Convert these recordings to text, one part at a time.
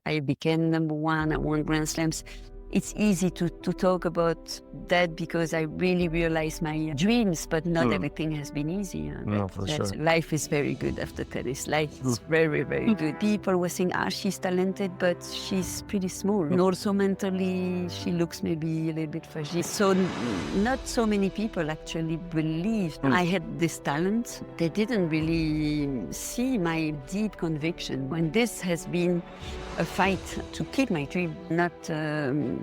I became number one. I won Grand Slams. It's easy to talk about that because I really realized my dreams, but not everything has been easy. No, for sure. Life is very good after tennis. Life is very, very good. People were saying, she's talented, but she's pretty small. And also mentally, she looks maybe a little bit fragile. So not so many people actually believed I had this talent. They didn't really see my deep conviction. When this has been a fight to keep my dream, not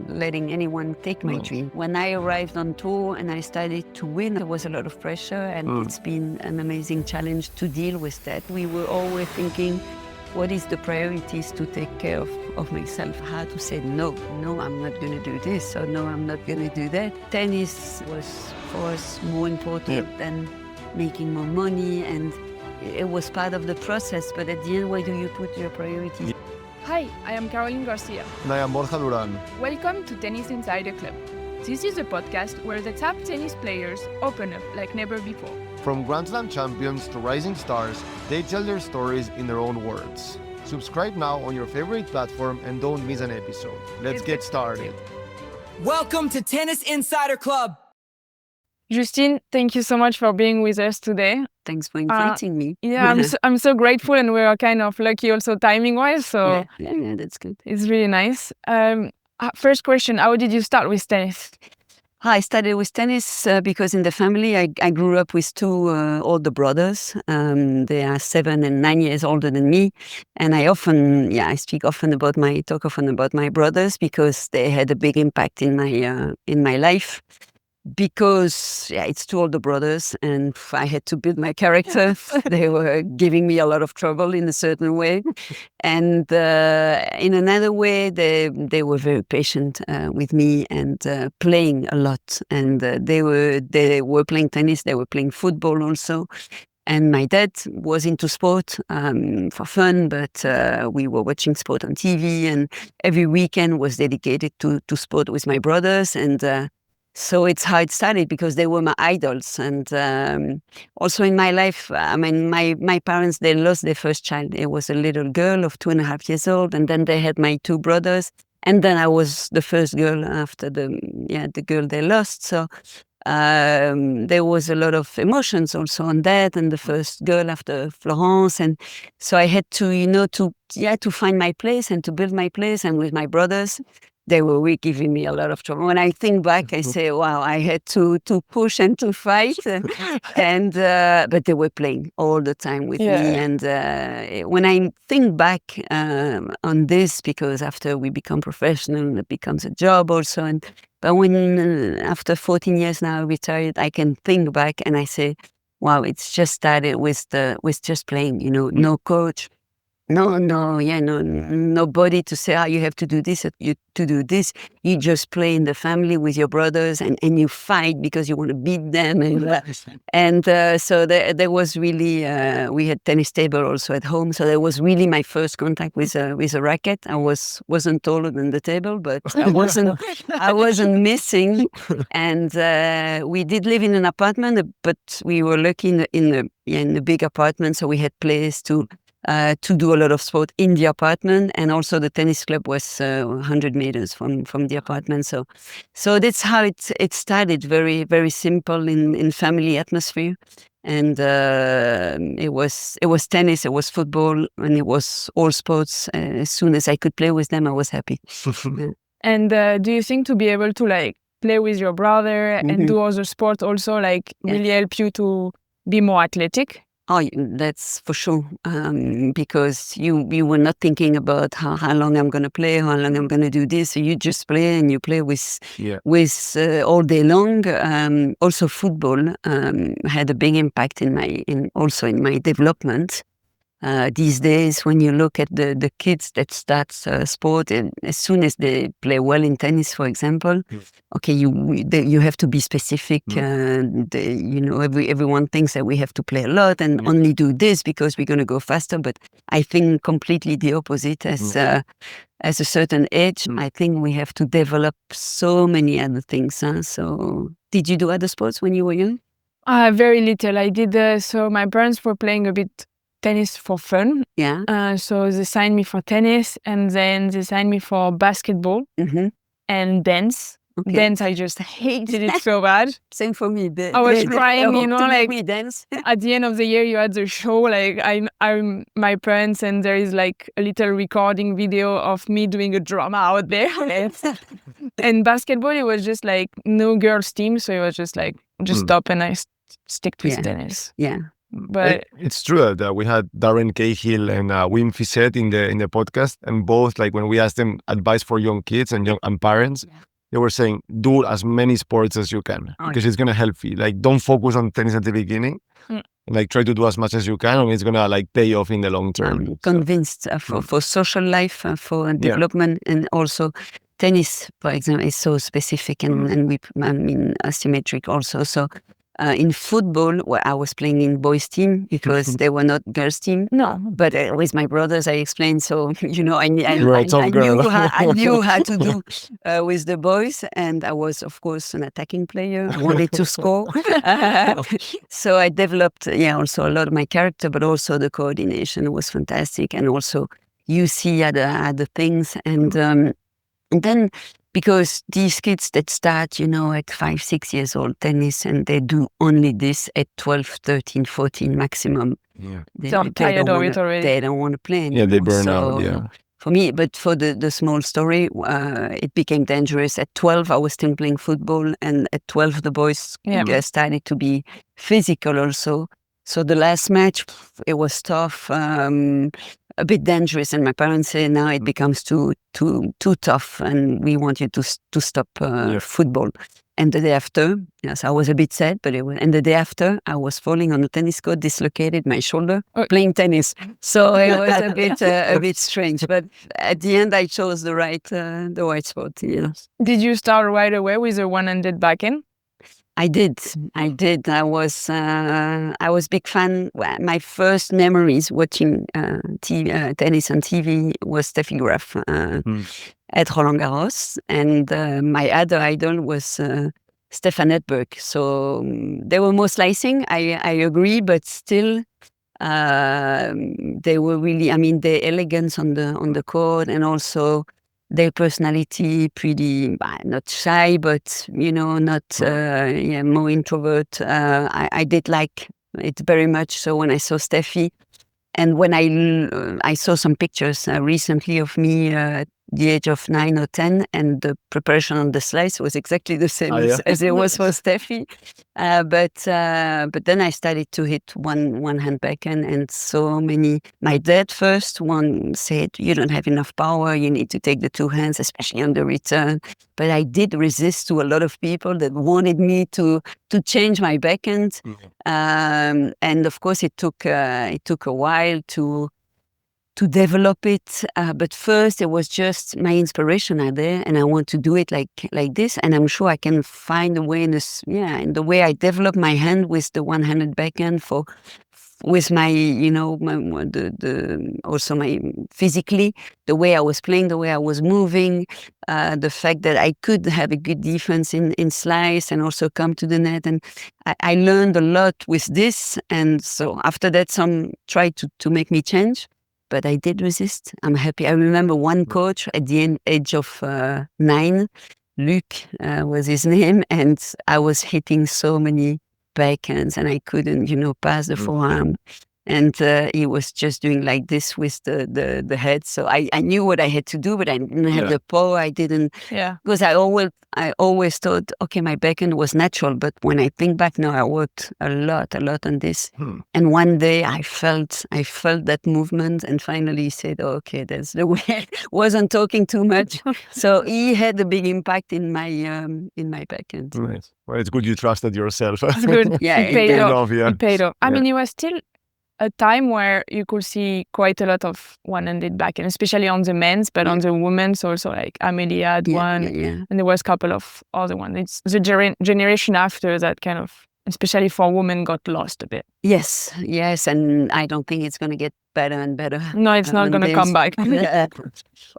letting anyone take my dream. When I arrived on tour and I started to win, there was a lot of pressure, and it's been an amazing challenge to deal with that. We were always thinking, what is the priorities to take care of myself? How to say no, I'm not going to do this, or no, I'm not going to do that. Tennis was for us more important than making more money, and it was part of the process, but at the end, where do you put your priorities? Hi, I am Caroline Garcia. And I am Borja Duran. Welcome to Tennis Insider Club. This is a podcast where the top tennis players open up like never before. From Grand Slam champions to rising stars, they tell their stories in their own words. Subscribe now on your favorite platform and don't miss an episode. Let's get started. Welcome to Tennis Insider Club. Justine, thank you so much for being with us today. Thanks for inviting me. Yeah, I'm so grateful, and we're kind of lucky also timing-wise, so yeah, that's good. It's really nice. First question, how did you start with tennis? I started with tennis because in the family I grew up with two older brothers. They are 7 and 9 years older than me, and I talk often about my brothers because they had a big impact in my life. Because it's two older brothers, and I had to build my character. They were giving me a lot of trouble in a certain way, and in another way, they were very patient with me and playing a lot. And they were playing tennis. They were playing football also. And my dad was into sport for fun, but we were watching sport on TV, and every weekend was dedicated to sport with my brothers. And so it's how it started, because they were my idols. And also in my life, my parents, they lost their first child. It was a little girl of 2.5 years old. And then they had my two brothers. And then I was the first girl after the girl they lost. So there was a lot of emotions also on that. And the first girl after Florence. And so I had to, to find my place and to build my place. And with my brothers, they were really giving me a lot of trouble. When I think back, I say, wow, I had to push and to fight. And but they were playing all the time with me. And when I think back on this, because after we become professional, it becomes a job also. But when after 14 years now retired, I can think back and I say, wow, it's just started with just playing, no coach. Nobody to say, you have to do this, you to do this. You just play in the family with your brothers, and you fight because you want to beat them. And so there was really, we had tennis table also at home. So there was really my first contact with a racket. I wasn't taller than the table, but I wasn't missing. And we did live in an apartment, but we were lucky in a big apartment. So we had place to do a lot of sport in the apartment, and also the tennis club was 100 meters from the apartment. So that's how it started. Very, very simple in family atmosphere, and it was tennis, it was football, and it was all sports. As soon as I could play with them, I was happy. And do you think to be able to play with your brother and do other sports also really help you to be more athletic? Oh, that's for sure. Because you were not thinking about how long I'm going to play, how long I'm going to do this. So you just play, and you play with all day long. Also, football had a big impact in my development. These days, when you look at the kids that start sport, and as soon as they play well in tennis, for example, you have to be specific. Everyone thinks that we have to play a lot and only do this because we're going to go faster. But I think completely the opposite. As a certain age, I think we have to develop so many other things. So, did you do other sports when you were young? Very little. I did. So my parents were playing a bit tennis for fun. Yeah. So they signed me for tennis, and then they signed me for basketball and dance. Okay. Dance, I just hated it so bad. Same for me. I was crying, you know, like we dance. at the end of the year, you had the show. Like I'm my parents, and there is like a little recording video of me doing a drama out there. And basketball, it was just like no girls team, so it was just like stop, and I stick with tennis. Yeah. But it's true that we had Darren Cahill and Wim Fissette in the podcast, and both, like, when we asked them advice for young kids and parents, they were saying, do as many sports as you can, because it's going to help you. Like, don't focus on tennis at the beginning. Like, try to do as much as you can, and it's going to like pay off in the long term. I'm convinced for social life, for development, and also tennis, for example, is so specific and asymmetric also. So in football, I was playing in boys' team because they were not girls' team. No, but with my brothers, I explained. So I knew how to do with the boys, and I was, of course, an attacking player. I wanted to score, so I developed, also a lot of my character, but also the coordination was fantastic, and also you see other things, and then. Because these kids that start, at 5, 6 years old, tennis, and they do only this at 12, 13, 14 maximum. Yeah. They're tired of it already. They don't want to play anymore. Yeah, they burn out, For me, but for the small story, it became dangerous. At 12, I was still playing football, and at 12, the boys started to be physical also. So the last match, it was tough. A bit dangerous, and my parents say now it becomes too tough, and we want you to stop football. And the day after, yes, I was a bit sad, but and the day after, I was falling on the tennis court, dislocated my shoulder, playing tennis. So it was a bit strange, but at the end, I chose the right sport. Yes. Did you start right away with a one-handed backhand? I did. I was big fan. Well, my first memories watching tennis on TV was Steffi Graf at Roland Garros, and my other idol was Stefan Edberg. So they were more slicing. I agree, but still, they were really. I mean, the elegance on the court, and also their personality, pretty not shy, but not more introvert. I did like it very much. So when I saw Steffi, and when I saw some pictures recently of me at the age of 9 or 10, and the preparation on the slice was exactly the same as it was for Steffi. But then I started to hit one hand backhand, and so many. My dad first one said, "You don't have enough power. You need to take the two hands, especially on the return." But I did resist to a lot of people that wanted me to change my backhand, and of course it took a while to develop it, but first it was just my inspiration out there, and I want to do it like this, and I'm sure I can find a way in the way I develop my hand with the one-handed backhand with my, also my physically, the way I was playing, the way I was moving, the fact that I could have a good defense in slice and also come to the net, and I learned a lot with this, and so after that some tried to make me change. But I did resist. I'm happy. I remember one coach at the age of 9, Luc was his name, and I was hitting so many backhands, and I couldn't, pass the forehand. And he was just doing like this with the head. So I knew what I had to do, but I didn't have the power. I didn't, because I always thought, okay, my backhand was natural. But when I think back now, I worked a lot on this. And one day I felt that movement, and finally said, oh, okay, that's the way. Wasn't talking too much. So he had a big impact in my backhand. Nice. Well, it's good you trusted yourself. It's good. Yeah, it paid off. Yeah. It paid off. I mean, it was still a time where you could see quite a lot of one-handed backhand, especially on the men's, but on the women's also, like Amelie had one, and there was a couple of other ones. It's the generation after that kind of, especially for women, got lost a bit. Yes, and I don't think it's going to get better and better. No, it's not going to come back.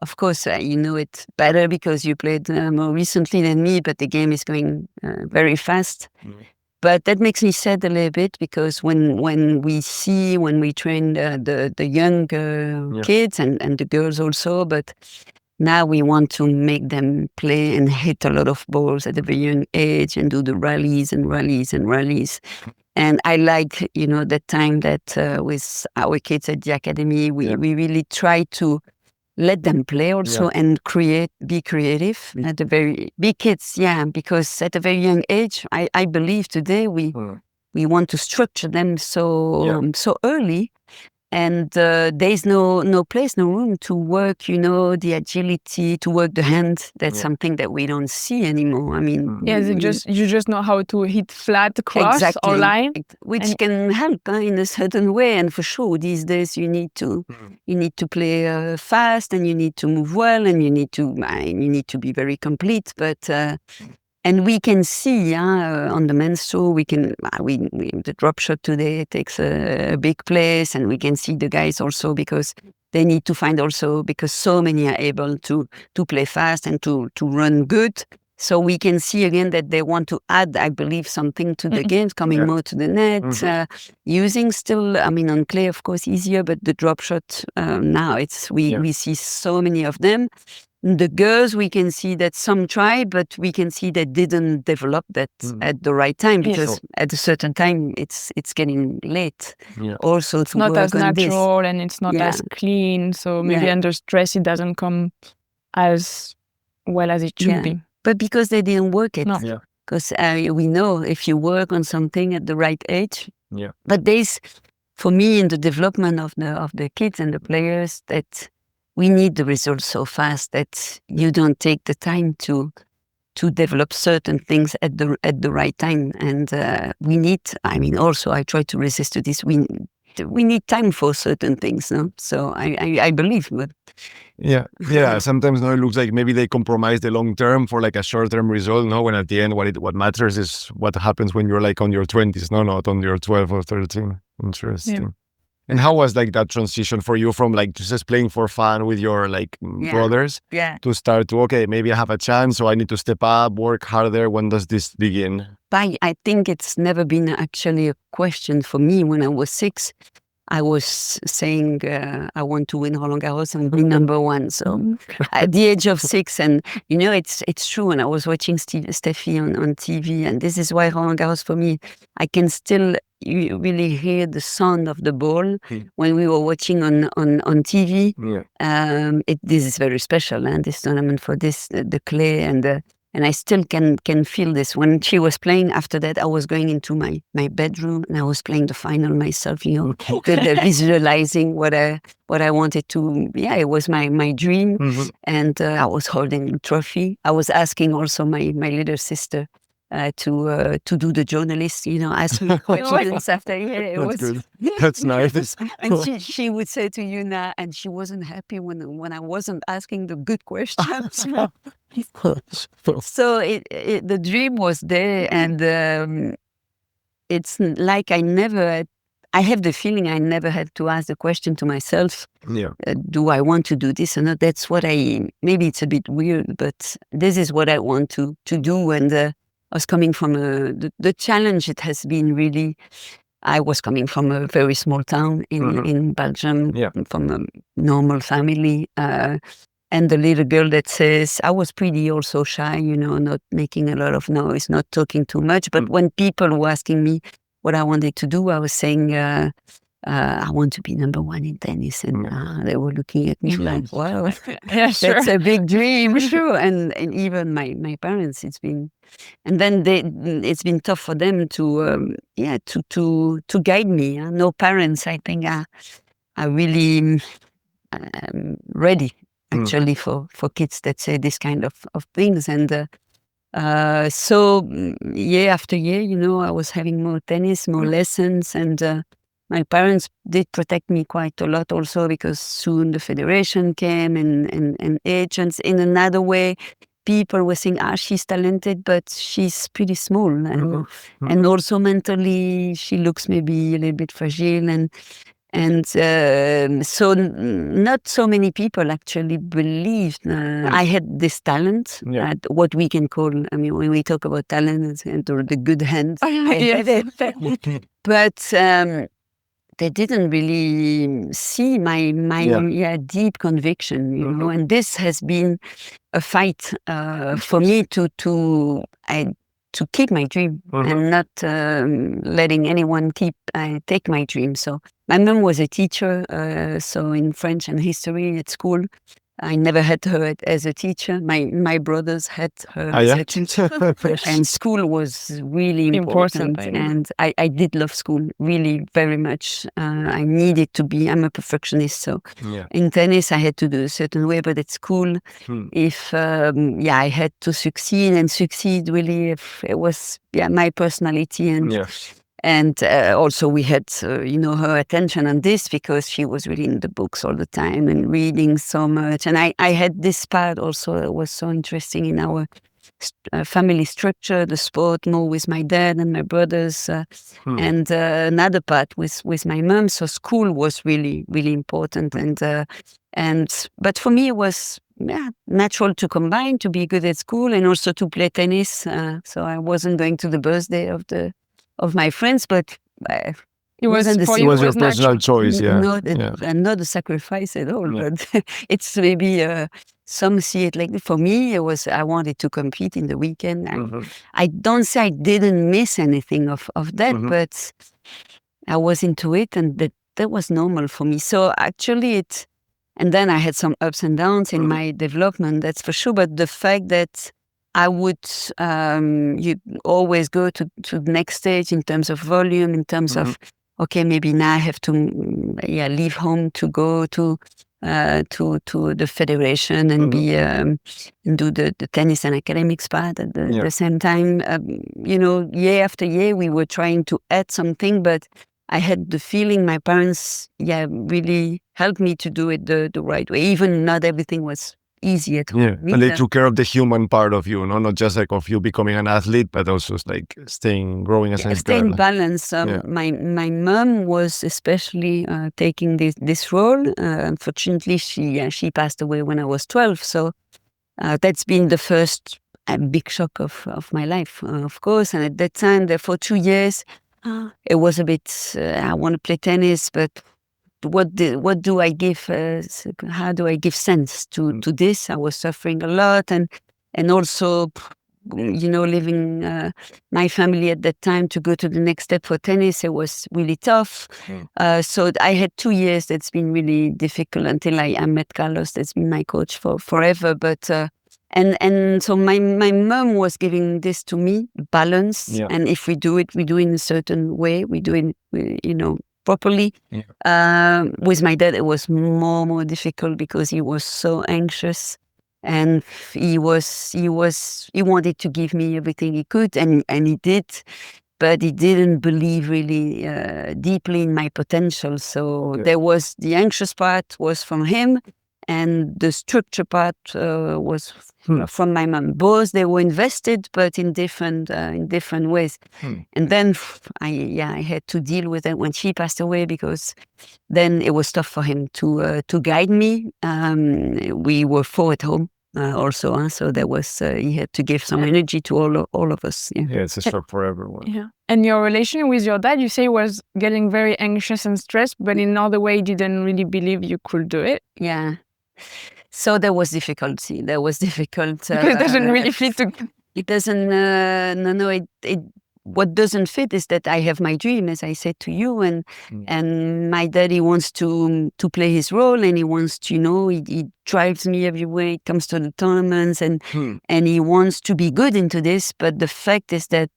Of course, you know it better because you played more recently than me, but the game is going very fast. But that makes me sad a little bit, because when we train the young kids and the girls also, but now we want to make them play and hit a lot of balls at a very young age and do the rallies and rallies and rallies. And I like, that time that with our kids at the academy, we really try to let them play also and be creative at the very big kids. Yeah, because at a very young age, I believe today we want to structure them so early. And there's no place, no room to work, the agility, to work the hand. That's something that we don't see anymore. I mean, you just know how to hit flat across or line, which can help in a certain way. And for sure, these days you need to play fast, and you need to move well, and you need to be very complete. But and we can see on the men's tour, the drop shot today takes a big place, and we can see the guys also, because they need to find also, because so many are able to play fast and to run good. So we can see again that they want to add, I believe, something to the games, coming more to the net, using still, on clay, of course, easier, but the drop shot, now we see so many of them. The girls, we can see that some try, but we can see they didn't develop that at the right time, because at a certain time it's getting late. Also, it's not as natural and it's not as clean. So maybe under stress it doesn't come as well as it should be. But because they didn't work it. Because we know if you work on something at the right age. But there's, for me, in the development of the kids and the players, that we need the results so fast that you don't take the time to develop certain things at the right time. And we need, also I try to resist to this, we need time for certain things, no? So I believe, but sometimes it looks like maybe they compromise the long term for like a short term result, no? When at the end what matters is what happens when you're like on your 20s, no, not on your 12 or 13. Interesting. And how was like that transition for you from like just playing for fun with your brothers to start to, okay, maybe I have a chance, so I need to step up, work harder? When does this begin? I think it's never been actually a question for me. When I was 6, I was saying I want to win Roland Garros and be number 1. So at the age of 6, and it's true. And I was watching Steffi on TV, and this is why Roland Garros for me, I can still really hear the sound of the ball when we were watching on TV. This is very special, and this tournament for this the clay and I still can feel this. When she was playing, after that, I was going into my bedroom and I was playing the final myself, visualizing what I wanted to. It was my dream. And I was holding the trophy. I was asking also my little sister to do the journalist, ask me questions after. It was good. That's nice. And she would say to you now, and she wasn't happy when I wasn't asking the good questions. So the dream was there, and it's like I have the feeling I never had to ask the question to myself. Do I want to do this or not? That's what maybe it's a bit weird, but this is what I want to do. And I was coming from the challenge. It has been really. I was coming from a very small town in Belgium, from a normal family. And the little girl that says, I was pretty also shy, not making a lot of noise, not talking too much. But when people were asking me what I wanted to do, I was saying, I want to be number 1 in tennis. And they were looking at me like, wow, that's a big dream, sure. And even my parents, it's been tough for them to guide me. No parents, I think, are really ready. Actually, for kids that say this kind of things. And so year after year, I was having more tennis, more lessons. And my parents did protect me quite a lot also, because soon the federation came and agents. In another way, people were saying, she's talented, but she's pretty small. And also mentally, she looks maybe a little bit fragile. And so not so many people actually believed I had this talent, at what we can call, I mean, when we talk about talent or the good hand, I had it. But they didn't really see my deep conviction, you know, and this has been a fight for me to keep my dream and not letting anyone take my dream. So my mom was a teacher, so in French and history at school. I never had her as a teacher. My brothers had her as a teacher. And school was really important. And I did love school really very much. I needed to be, I'm a perfectionist. So in tennis, I had to do a certain way. But at school, if I had to succeed really, if it was my personality. And also we had, her attention on this because she was reading the books all the time and reading so much. And I had this part also that was so interesting in our family structure, the sport more with my dad and my brothers, and another part with my mom. So school was really, really important. But for me, it was natural to combine, to be good at school and also to play tennis. So I wasn't going to the birthday of my friends, but it was your personal choice, not a sacrifice at all. But it's maybe some see it like, for me, it was, I wanted to compete in the weekend. I don't say I didn't miss anything of that, but I was into it, and that was normal for me. So actually and then I had some ups and downs in my development, that's for sure. But the fact that I would you always go to the next stage in terms of volume, in terms of, okay, maybe now I have to leave home to go to the federation and be and do the tennis and academics part at the same time. Year after year we were trying to add something, but I had the feeling my parents really helped me to do it the right way. Even not everything was easy at home. And they took care of the human part of you, not just like of you becoming an athlete, but also like growing as an staying balanced. My mom was especially taking this role. Unfortunately, she passed away when I was 12. So that's been the first big shock of my life, of course. And at that time, there for 2 years, it was a bit. I want to play tennis, but what do I give? How do I give sense to this? I was suffering a lot, and also, leaving my family at that time to go to the next step for tennis. It was really tough. So I had 2 years that's been really difficult until I met Carlos. That's been my coach for forever. But and so my mom was giving this to me, balance. And if we do it in a certain way. We do it, properly. With my dad, it was more difficult because he was so anxious, and he wanted to give me everything he could, and he did, but he didn't believe really deeply in my potential. So there was the anxious part was from him, and the structure part was from my mom. Both they were invested, but in different ways. And then I had to deal with it when she passed away, because then it was tough for him to guide me. We were 4 at home also, so there was he had to give some energy to all of us. It's a shock for everyone. And your relation with your dad, you say, was getting very anxious and stressed, but in another way, didn't really believe you could do it. So there was difficulty. Because it doesn't really fit to... It doesn't, what doesn't fit is that I have my dream, as I said to you, and my daddy wants to play his role, and he wants to, he drives me everywhere. It comes to the tournaments, and he wants to be good into this. But the fact is that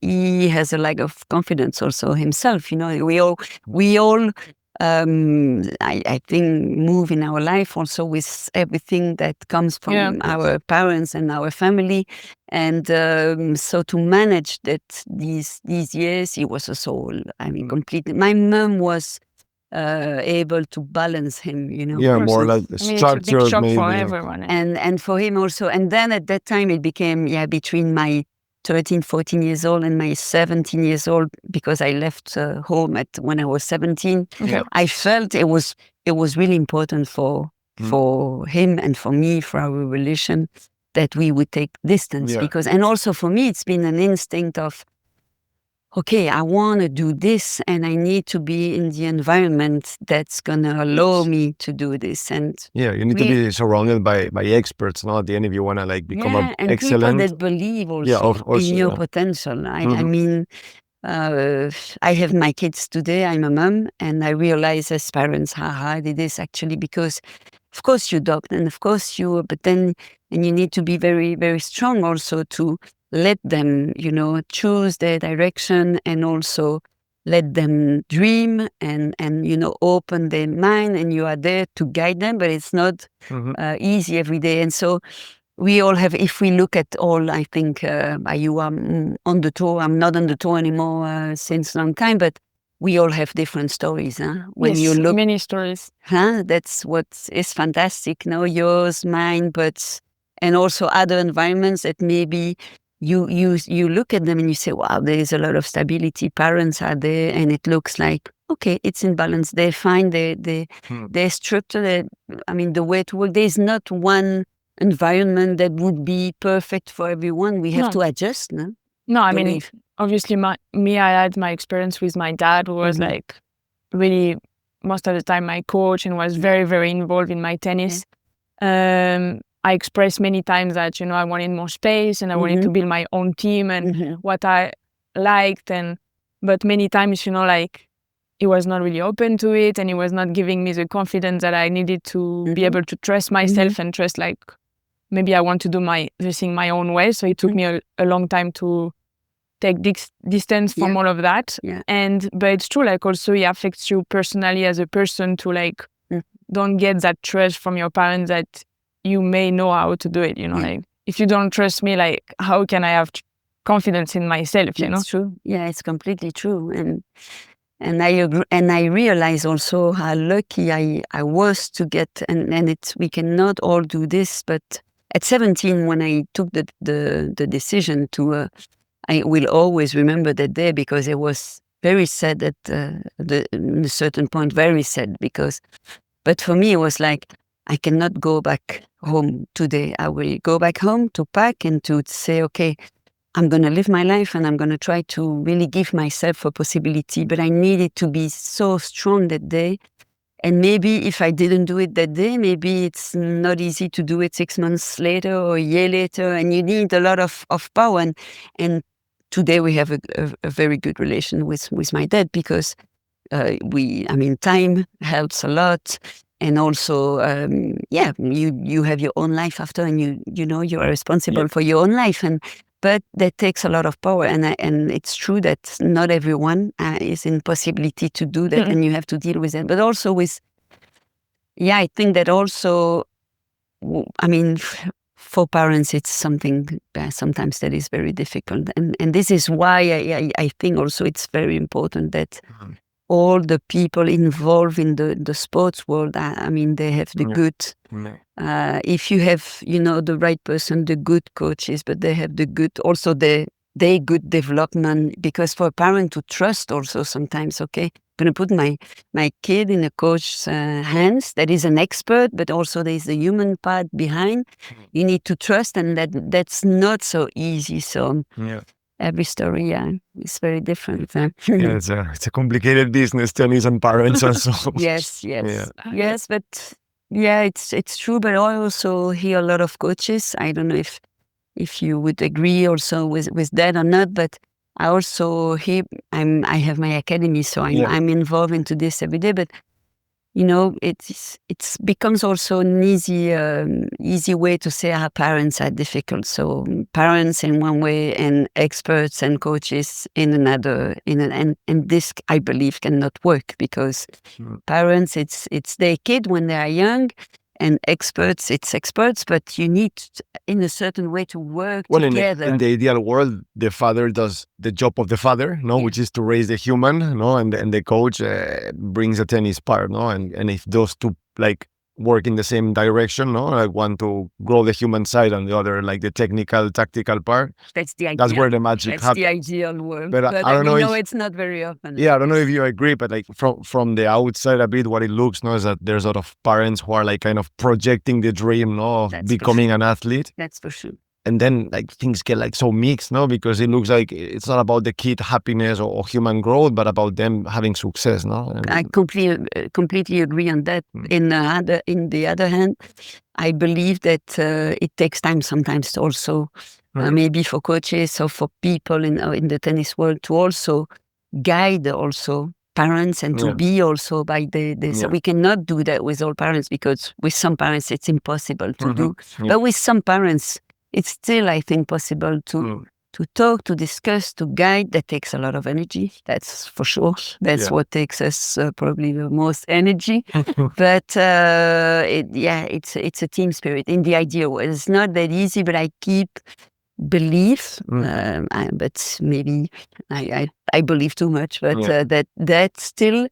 he has a lack of confidence also himself. We all I think move in our life also with everything that comes from our parents and our family, and so to manage that these years, he was a soul. I mean, completely. My mom was able to balance him, more like structured, it's a big shock maybe for everyone, and for him also. And then at that time, it became between my 13, 14 years old and my 17 years old, because I left home when I was 17, I felt it was really important for him and for me, for our relation, that we would take distance. Because, and also for me, it's been an instinct of, okay, I want to do this and I need to be in the environment that's going to allow me to do this. And you need to be surrounded by experts, at the end, if you want to become excellent. People that believe also in your potential. I mean, I have my kids today, I'm a mom, and I realize as parents how hard it is actually, because of course you adopt and of course but then, and you need to be very, very strong also to let them, choose their direction, and also let them dream and open their mind, and you are there to guide them, but it's not easy every day. And so we all have, if we look at all, I think you are on the tour, I'm not on the tour anymore since a long time, but we all have different stories. When you look, many stories. That's what is fantastic. Yours, mine, and also other environments that maybe you look at them and you say, wow, there is a lot of stability. Parents are there, and it looks like, okay, it's in balance. They're fine. They're structured. The way to work. There's not one environment that would be perfect for everyone. We have to adjust. No, obviously, I had my experience with my dad, who was really most of the time my coach and was very, very involved in my tennis. I expressed many times that, I wanted more space and I wanted to build my own team and what I liked. But many times, he was not really open to it, and he was not giving me the confidence that I needed to be able to trust myself and trust, maybe I want to do the thing my own way. So it took me a long time to take distance from all of that. But it's true, also it affects you personally as a person to don't get that trust from your parents that you may know how to do it, if you don't trust me, how can I have confidence in myself, It's true. Yeah, it's completely true. And I agree, and I realize also how lucky I was to get, and we cannot all do this, but at 17, when I took the decision to, I will always remember that day, because it was very sad at a certain point, very sad, but for me it was I cannot go back home today. I will go back home to pack and to say, okay, I'm going to live my life and I'm going to try to really give myself a possibility. But I needed to be so strong that day. And maybe if I didn't do it that day, maybe it's not easy to do it 6 months later or a year later. And you need a lot of power. And today we have a very good relation with my dad, because time helps a lot. And also, you have your own life after, and you are responsible for your own life. But that takes a lot of power, and it's true that not everyone is in possibility to do that, and you have to deal with it. But also I think that also, for parents, it's something sometimes that is very difficult, and this is why I think also it's very important that all the people involved in the sports world, they have the good. If you have, the right person, the good coaches, but they have the good, also their good development, because for a parent to trust also sometimes, okay, I'm going to put my kid in a coach's hands that is an expert, but also there's the human part behind. You need to trust, and that's not so easy. So every story, is very different. It's a complicated business, tennis and parents also. Yes, but it's true. But I also hear a lot of coaches. I don't know if you would agree also with that or not, but I also hear, I have my academy, so I'm involved into this every day. But it's becomes also an easy way to say how parents are difficult. So parents in one way, and experts and coaches in another. And this, I believe, cannot work, because parents, it's their kid when they are young, and experts, it's experts. But you need, in a certain way, to work together. In the ideal world, the father does the job of the father, which is to raise the human, and the coach brings a tennis part, and if those two work in the same direction, no? Like one to grow the human side and the other like the technical, tactical part. That's the idea. That's where the magic happens. The ideal world. But I don't know if it's not very often. Yeah, I don't know if you agree, but like from the outside a bit, what it looks, no, is that there's a lot of parents who are like kind of projecting the dream, no, of becoming an athlete. That's for sure. And then like things get like so mixed, no, because it looks like it's not about the kid happiness or human growth, but about them having success, no. And I completely agree on that. In the other hand, I believe that it takes time sometimes to also, maybe for coaches or for people in the tennis world to also guide also parents and to be also by so we cannot do that with all parents, because with some parents it's impossible to do. But with some parents, it's still, I think, possible to talk, to discuss, to guide. That takes a lot of energy. That's for sure. That's what takes us probably the most energy. But it's a team spirit in the idea. It's not that easy, but I keep belief. But maybe I believe too much. But that still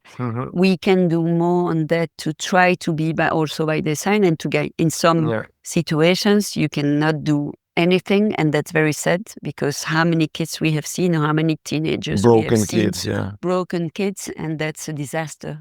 we can do more on that to try to be also by design and to guide. In some situations, you cannot do anything, and that's very sad, because how many kids we have seen, or how many teenagers broken kids, broken kids, and that's a disaster,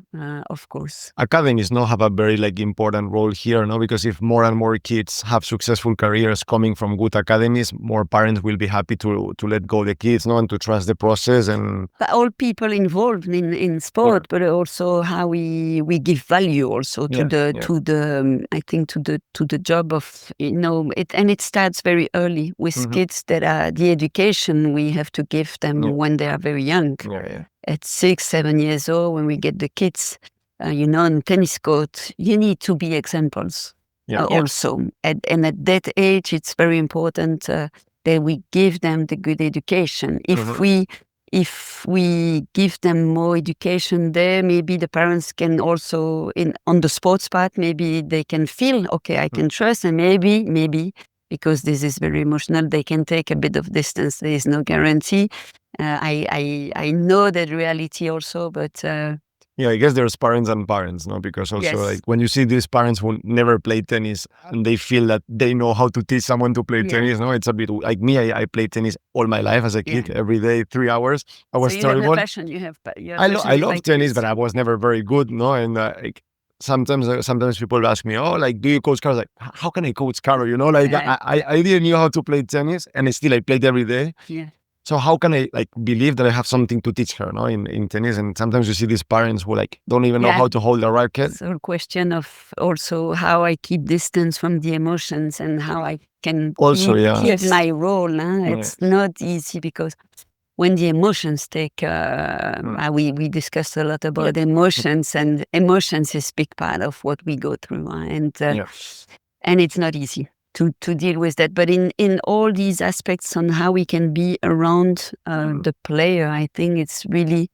of course. Academies now have a very like important role here, no, because if more and more kids have successful careers coming from good academies, more parents will be happy to let go the kids, no, and to trust the process. And but all people involved in sport, but also how we give value also to the I think to the job of, it, and it starts very early with kids that are the education we have to give them when they are very young. At 6, 7 years old, when we get the kids, on tennis court, you need to be examples also. And at that age, it's very important that we give them the good education. If we give them more education there, maybe the parents can also, on the sports part, maybe they can feel, okay, I can trust, and maybe because this is very emotional, they can take a bit of distance. There is no guarantee. I know that reality also, but I guess there's parents and parents, no? Because also like when you see these parents who never play tennis and they feel that they know how to teach someone to play tennis, no? It's a bit like me. I played tennis all my life as a kid, every day, 3 hours. I was terrible. I love tennis, but I was never very good, no? And sometimes people ask me, oh, like, do you coach Caro? Like, how can I coach Caro? I didn't know how to play tennis, and still I played every day. So how can I like believe that I have something to teach her, no, in tennis? And sometimes you see these parents who like don't even know how to hold a racket. So a question of also how I keep distance from the emotions and how I can also keep my role. It's not easy, because when the emotions take, we discussed a lot about emotions, and emotions is a big part of what we go through, and it's not easy to deal with that. But in all these aspects on how we can be around the player, I think it's really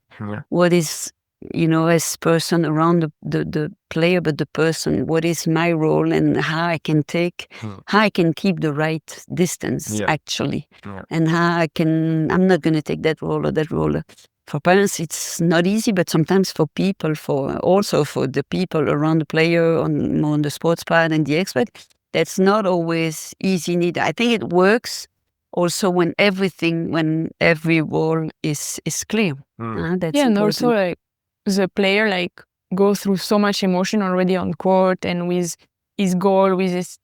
what is, as person around the player, but the person, what is my role, and how I can keep the right distance actually, and how I'm not going to take that role or that role. For parents, it's not easy, but sometimes for people, for the people around the player, more on the sports part and the expert, that's not always easy neither. I think it works also when every role is clear. That's and important. also like the player like go through so much emotion already on court, and with his goal, with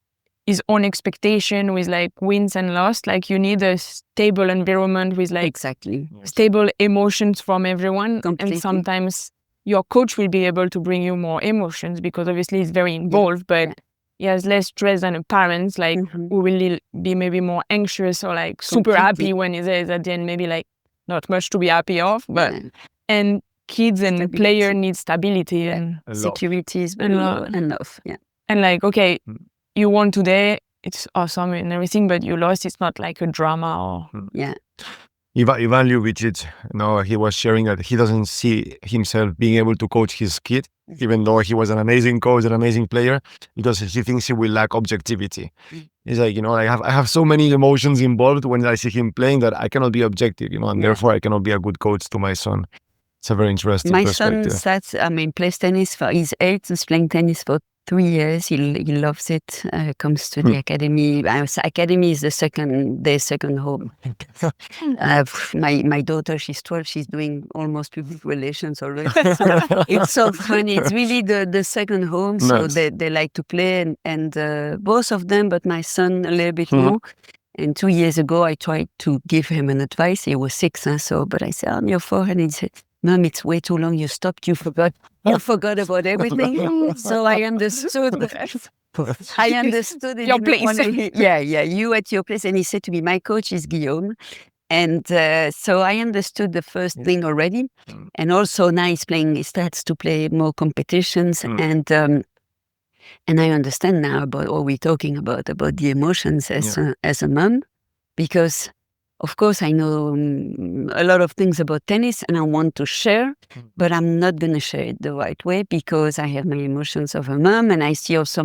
his own expectation, with like wins and loss. Like you need a stable environment with like stable emotions from everyone. Completely. And sometimes your coach will be able to bring you more emotions, because obviously he's very involved, but he has less stress than a parent, like who will be maybe more anxious or like super happy when he's there at the end, maybe like not much to be happy of. But and kids and player need stability and security is very enough. And like, okay, you won today, it's awesome and everything, but you lost, it's not like a drama or Ivan Ljubicic, he was sharing that he doesn't see himself being able to coach his kid, even though he was an amazing coach, an amazing player, because he thinks he will lack objectivity. He's like, I have so many emotions involved when I see him playing that I cannot be objective, and therefore I cannot be a good coach to my son. It's a very interesting perspective. My son plays tennis he's 8, he's playing tennis for 3 years. He loves it. Comes to the academy. Academy is their second home. My daughter, she's 12. She's doing almost public relations already. It's so funny. It's really the second home. So they like to play, and both of them, but my son a little bit more. And 2 years ago, I tried to give him an advice. He was 6, but I said, on your forehead, and he said, Mom, it's way too long. You stopped. You forgot about everything. So I understood. I understood it. Your place. You at your place. And he said to me, my coach is Guillaume. And so I understood the first thing already. And also now he starts to play more competitions. And I understand now about what we're talking about the emotions as a mom. Because of course, I know a lot of things about tennis and I want to share, but I'm not going to share it the right way because I have my emotions of a mom, and I see also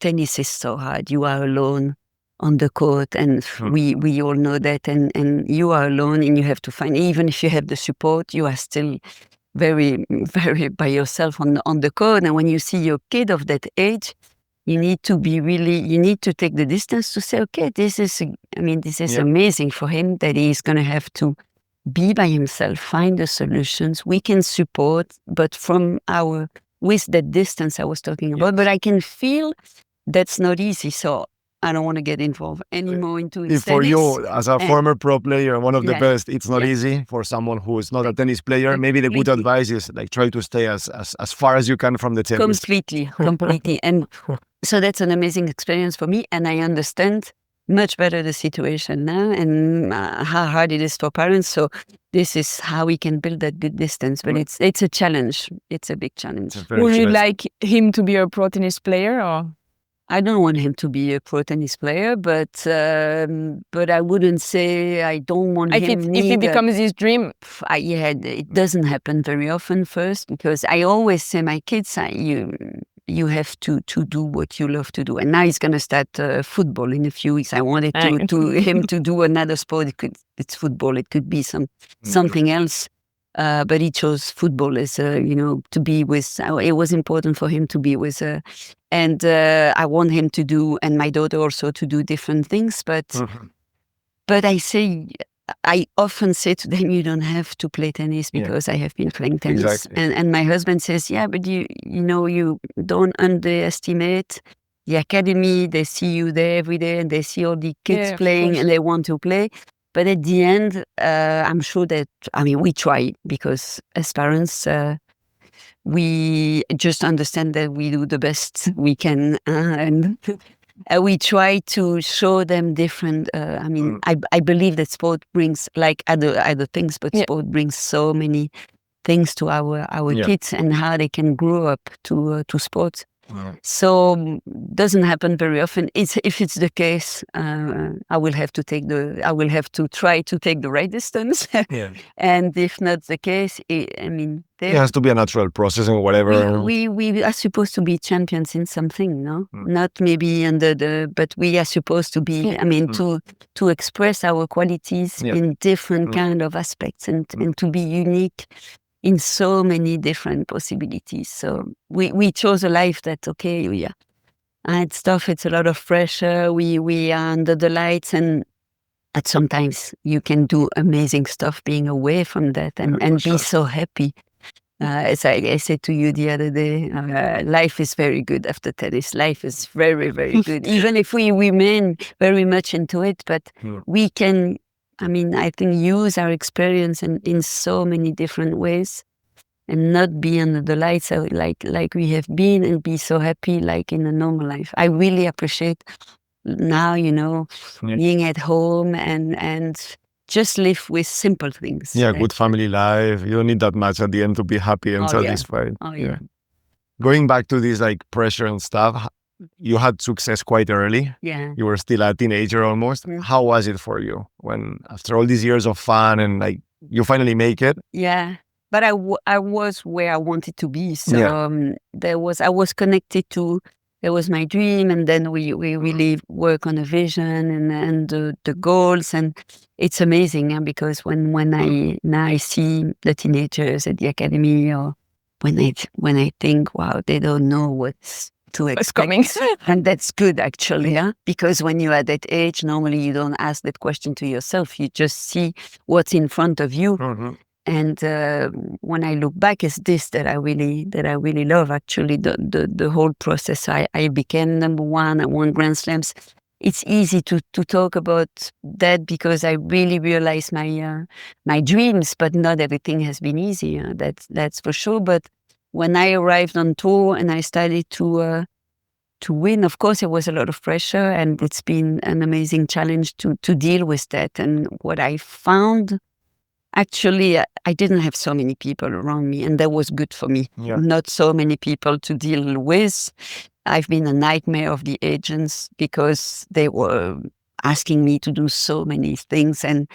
tennis is so hard. You are alone on the court, and we all know that, and you are alone, and you have to find, even if you have the support, you are still very, very by yourself on the court. And when you see your kid of that age, you need to take the distance to say, okay, this is amazing for him that he's going to have to be by himself, find the solutions. We can support, but with that distance I was talking about, but I can feel that's not easy. So I don't want to get involved anymore into tennis. For you, as a former pro player, one of the best, it's not easy for someone who is not a tennis player. Maybe the good advice is try to stay as far as you can from the tennis. Completely. And so that's an amazing experience for me, and I understand much better the situation now and how hard it is for parents. So this is how we can build that good distance. But it's a challenge. It's a big challenge. Would you like him to be a pro tennis player, or? I don't want him to be a pro tennis player, but I wouldn't say I don't want him. If he becomes his dream, it doesn't happen very often. First, because I always say my kids, you have to do what you love to do. And now he's going to start football in a few weeks. I wanted him to do another sport. It's football. It could be something else. But he chose football as to be with. It was important for him to be with. And I want him to do, and my daughter also, to do different things. But I often say to them, you don't have to play tennis because I have been playing tennis. Exactly. And my husband says, but you don't underestimate the academy. They see you there every day, and they see all the kids playing, and they want to play. But at the end, I'm sure that, we try, because as parents, we just understand that we do the best we can, and we try to show them different. I believe that sport brings, like other things, but sport brings so many things to our kids and how they can grow up to sports. So doesn't happen very often. If it's the case, I will have to try to take the right distance. And if not the case, it has to be a natural process and whatever. We are supposed to be champions in something, no? Not maybe but we are supposed to be. To express our qualities in different kind of aspects and to be unique in so many different possibilities. So we chose a life that, it's tough, it's a lot of pressure, we are under the lights, and sometimes you can do amazing stuff being away from that and be so happy. As I said to you the other day, life is very good after tennis. Life is very, very good. Even if we remain very much into it, but we can, I think, use our experience in so many different ways and not be under the lights like we have been, and be so happy like in a normal life. I really appreciate now, being at home and just live with simple things. Good family life. You don't need that much at the end to be happy and satisfied. Going back to this pressure and stuff, you had success quite early. You were still a teenager almost. How was it for you when, after all these years of fun and you finally make it? But I was where I wanted to be. So I was connected to, there was my dream, and then we really work on a vision and the goals, and it's amazing because when I see the teenagers at the academy or when I think, wow, they don't know what's to expect. coming. And that's good, actually, yeah? Because when you're at that age, normally you don't ask that question to yourself. You just see what's in front of you. Mm-hmm. And when I look back, it's this that I really love, actually, the whole process. I became number one, I won Grand Slams. It's easy to talk about that because I really realized my dreams, but not everything has been easy. That's for sure. But when I arrived on tour and I started to win, of course, there was a lot of pressure, and it's been an amazing challenge to deal with that. And what I found, actually, I didn't have so many people around me, and that was good for me. Yeah. Not so many people to deal with. I've been a nightmare of the agents because they were asking me to do so many things. And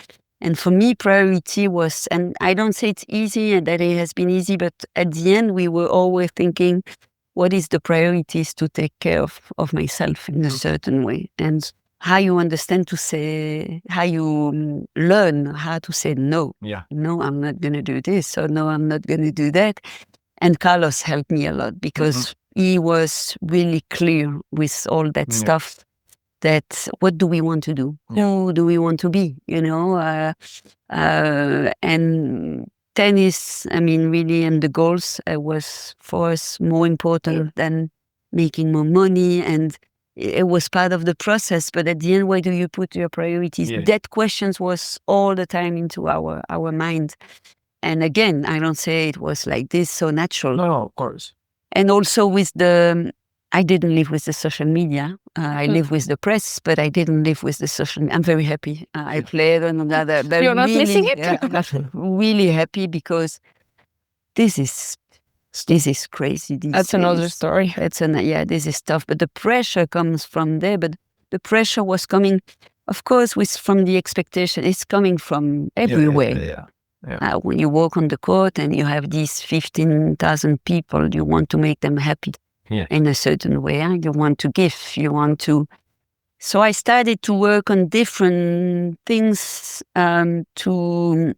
for me, priority was, and I don't say it's easy and that it has been easy, but at the end, we were always thinking, what is the priorities to take care of myself in a certain way? And how you understand to say, how you learn how to say no. Yeah. No, I'm not going to do this, or no, I'm not going to do that. And Carlos helped me a lot because he was really clear with all that stuff, that what do we want to do? Who do we want to be? And tennis, I mean, really, and the goals was for us more important than making more money. And it was part of the process. But at the end, where do you put your priorities? Yeah. That questions was all the time into our mind. And again, I don't say it was like this, so natural. No, of course. And also with I didn't live with the social media. I live with the press, but I didn't live with the social media. I'm very happy. I played on another. You're not missing it? I'm really happy because this is crazy. That's another story. This is tough. But the pressure comes from there. But the pressure was coming, of course, from the expectation. It's coming from everywhere. Yeah. When you walk on the court and you have these 15,000 people, you want to make them happy in a certain way. You want to give, you want to. So I started to work on different things to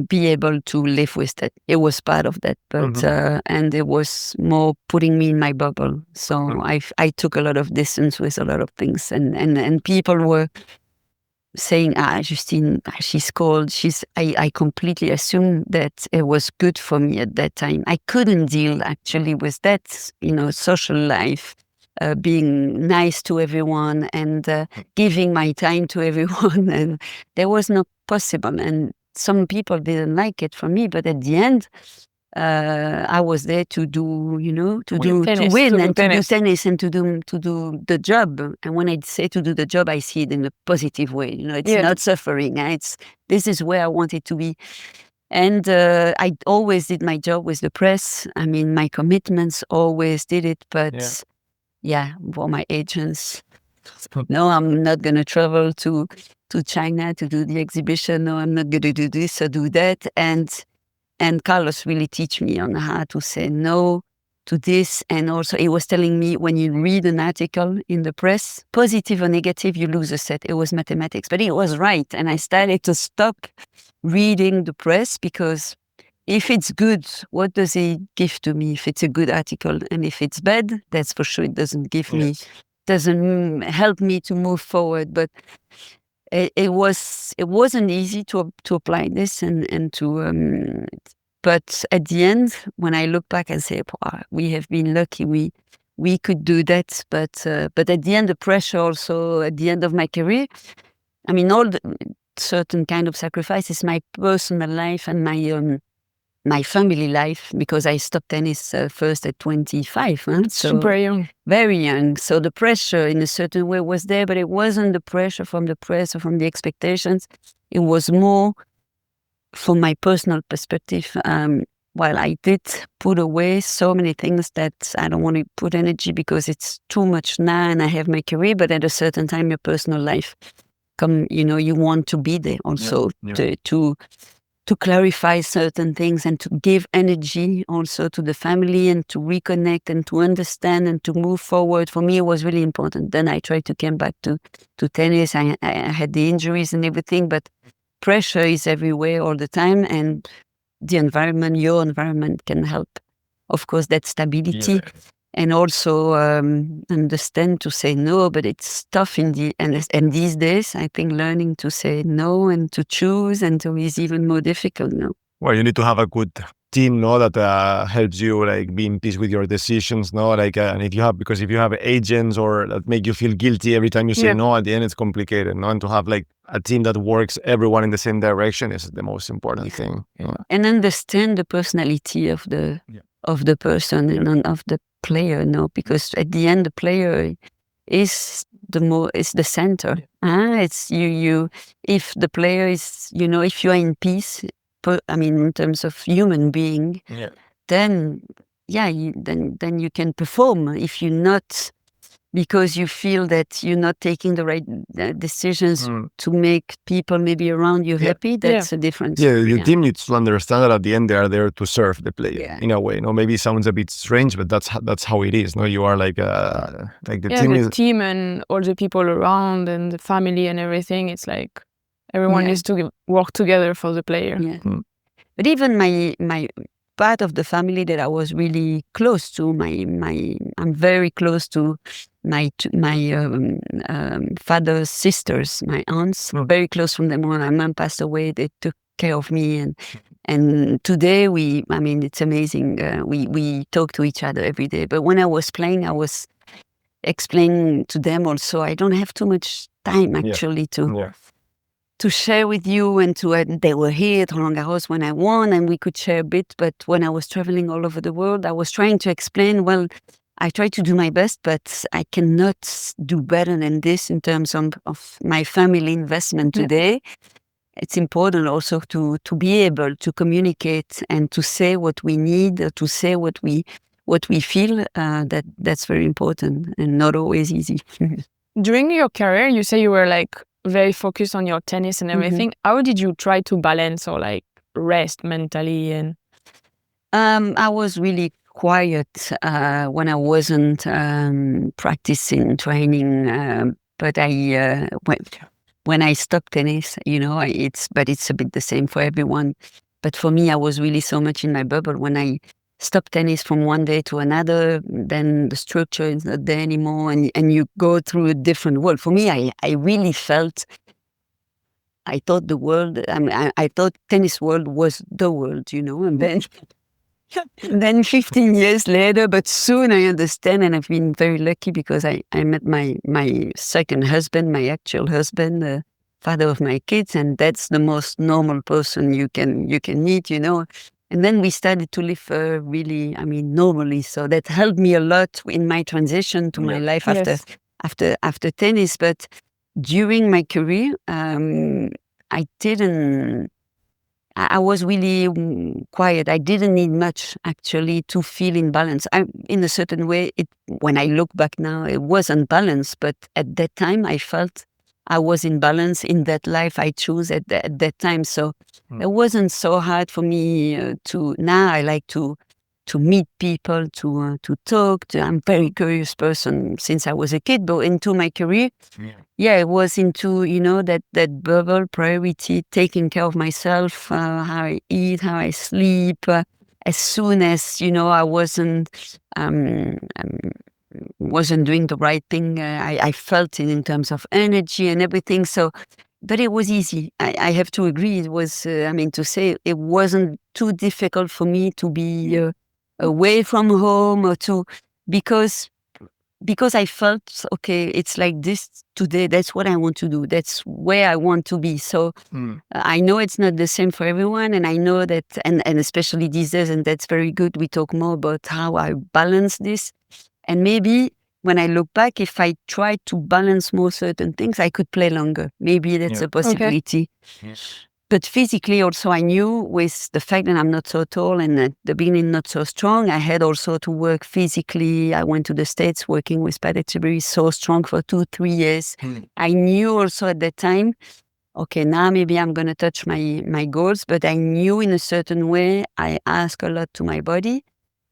be able to live with that. It was part of that, but and it was more putting me in my bubble. So I took a lot of distance with a lot of things, and people were saying, Justine, she's cold. I completely assumed that it was good for me at that time. I couldn't deal actually with that, social life, being nice to everyone and giving my time to everyone. And there was not possible. And some people didn't like it from me, but at the end, I was there to do, to win and to do tennis and to do the job. And when I say to do the job, I see it in a positive way. It's not suffering. This is where I wanted to be. And I always did my job with the press. I mean, my commitments always did it. But for my agents, no, I'm not going to travel to China to do the exhibition. No, I'm not going to do this or do that. And Carlos really teach me on how to say no to this. And also he was telling me, when you read an article in the press, positive or negative, you lose a set. It was mathematics, but he was right. And I started to stop reading the press because if it's good, what does it give to me if it's a good article? And if it's bad, that's for sure it doesn't give me, doesn't help me to move forward. But it wasn't easy to apply this and to but at the end, when I look back and say, we have been lucky, we could do that. But at the end, the pressure also at the end of my career, I mean, all the certain kind of sacrifices, my personal life and my family life, because I stopped tennis first at 25. So super young. Very young. So the pressure in a certain way was there, but it wasn't the pressure from the press or from the expectations. It was more from my personal perspective. While I did put away so many things that I don't want to put energy because it's too much now and I have my career, but at a certain time, your personal life you want to be there also to clarify certain things and to give energy also to the family and to reconnect and to understand and to move forward. For me, it was really important. Then I tried to come back to tennis. I had the injuries and everything, but pressure is everywhere all the time. And the environment, your environment can help. Of course, that stability. And also understand to say no, but it's tough and these days, I think learning to say no and to choose and to is even more difficult now. Well, you need to have a good team, no, that helps you like be in peace with your decisions, no, like and if you have agents or that make you feel guilty every time you say no, at the end it's complicated, no, and to have like a team that works everyone in the same direction is the most important thing. And understand the personality of the person and of the player, no, because at the end the player is the center. It's you. If the player is, if you are in peace, in terms of human being, then then you can perform. If you're not, because you feel that you're not taking the right decisions to make people maybe around you happy, that's a difference. Your team needs to understand that at the end they are there to serve the player in a way. No, maybe it sounds a bit strange, but that's how it is. No, you are like the team and all the people around and the family and everything. It's like everyone needs to work together for the player. But even my part of the family that I was really close to, I'm very close to my father's sisters, my aunts, very close from them. When my mom passed away, they took care of me, and today it's amazing. We talk to each other every day. But when I was playing, I was explaining to them also, I don't have too much time actually to share with you, and they were here at Roland Garros when I won, and we could share a bit. But when I was traveling all over the world, I was trying to explain, well, I try to do my best, but I cannot do better than this in terms of my family investment today. It's important also to be able to communicate and to say what we need, to say what we feel. That's very important and not always easy. During your career, you say you were like very focused on your tennis and everything. How did you try to balance or like rest mentally? And I was really quiet when I wasn't practicing, training. But when I stopped tennis, it's a bit the same for everyone. But for me, I was really so much in my bubble. When I stopped tennis from one day to another, then the structure is not there anymore, and you go through a different world. For me, I really felt, I thought the world, I thought tennis world was the world, and then 15 years later, but soon I understand, and I've been very lucky because I met my second husband, my actual husband, the father of my kids, and that's the most normal person you can meet, And then we started to live really, normally. So that helped me a lot in my transition to my life after tennis. But during my career, I was really quiet. I didn't need much actually to feel in balance. In a certain way, when I look back now, it was unbalanced. But at that time, I felt I was in balance in that life I chose at that time. So it wasn't so hard for me now I like to meet people, to talk. I'm a very curious person since I was a kid, but into my career, it was into, that bubble priority, taking care of myself, how I eat, how I sleep. As soon as, I wasn't doing the right thing, I felt it in terms of energy and everything. So, but it was easy. I have to agree. It was, to say it wasn't too difficult for me to be away from home or because I felt, okay, it's like this today. That's what I want to do. That's where I want to be. So I know it's not the same for everyone. And I know that, and especially these days, and that's very good. We talk more about how I balance this. And maybe when I look back, if I tried to balance more certain things, I could play longer. Maybe that's a possibility. Okay. Yes. But physically also, I knew with the fact that I'm not so tall and at the beginning not so strong, I had also to work physically. I went to the States working with Patek Tiburon, so strong for 2-3 years. I knew also at that time, okay, now maybe I'm going to touch my goals, but I knew in a certain way, I ask a lot to my body,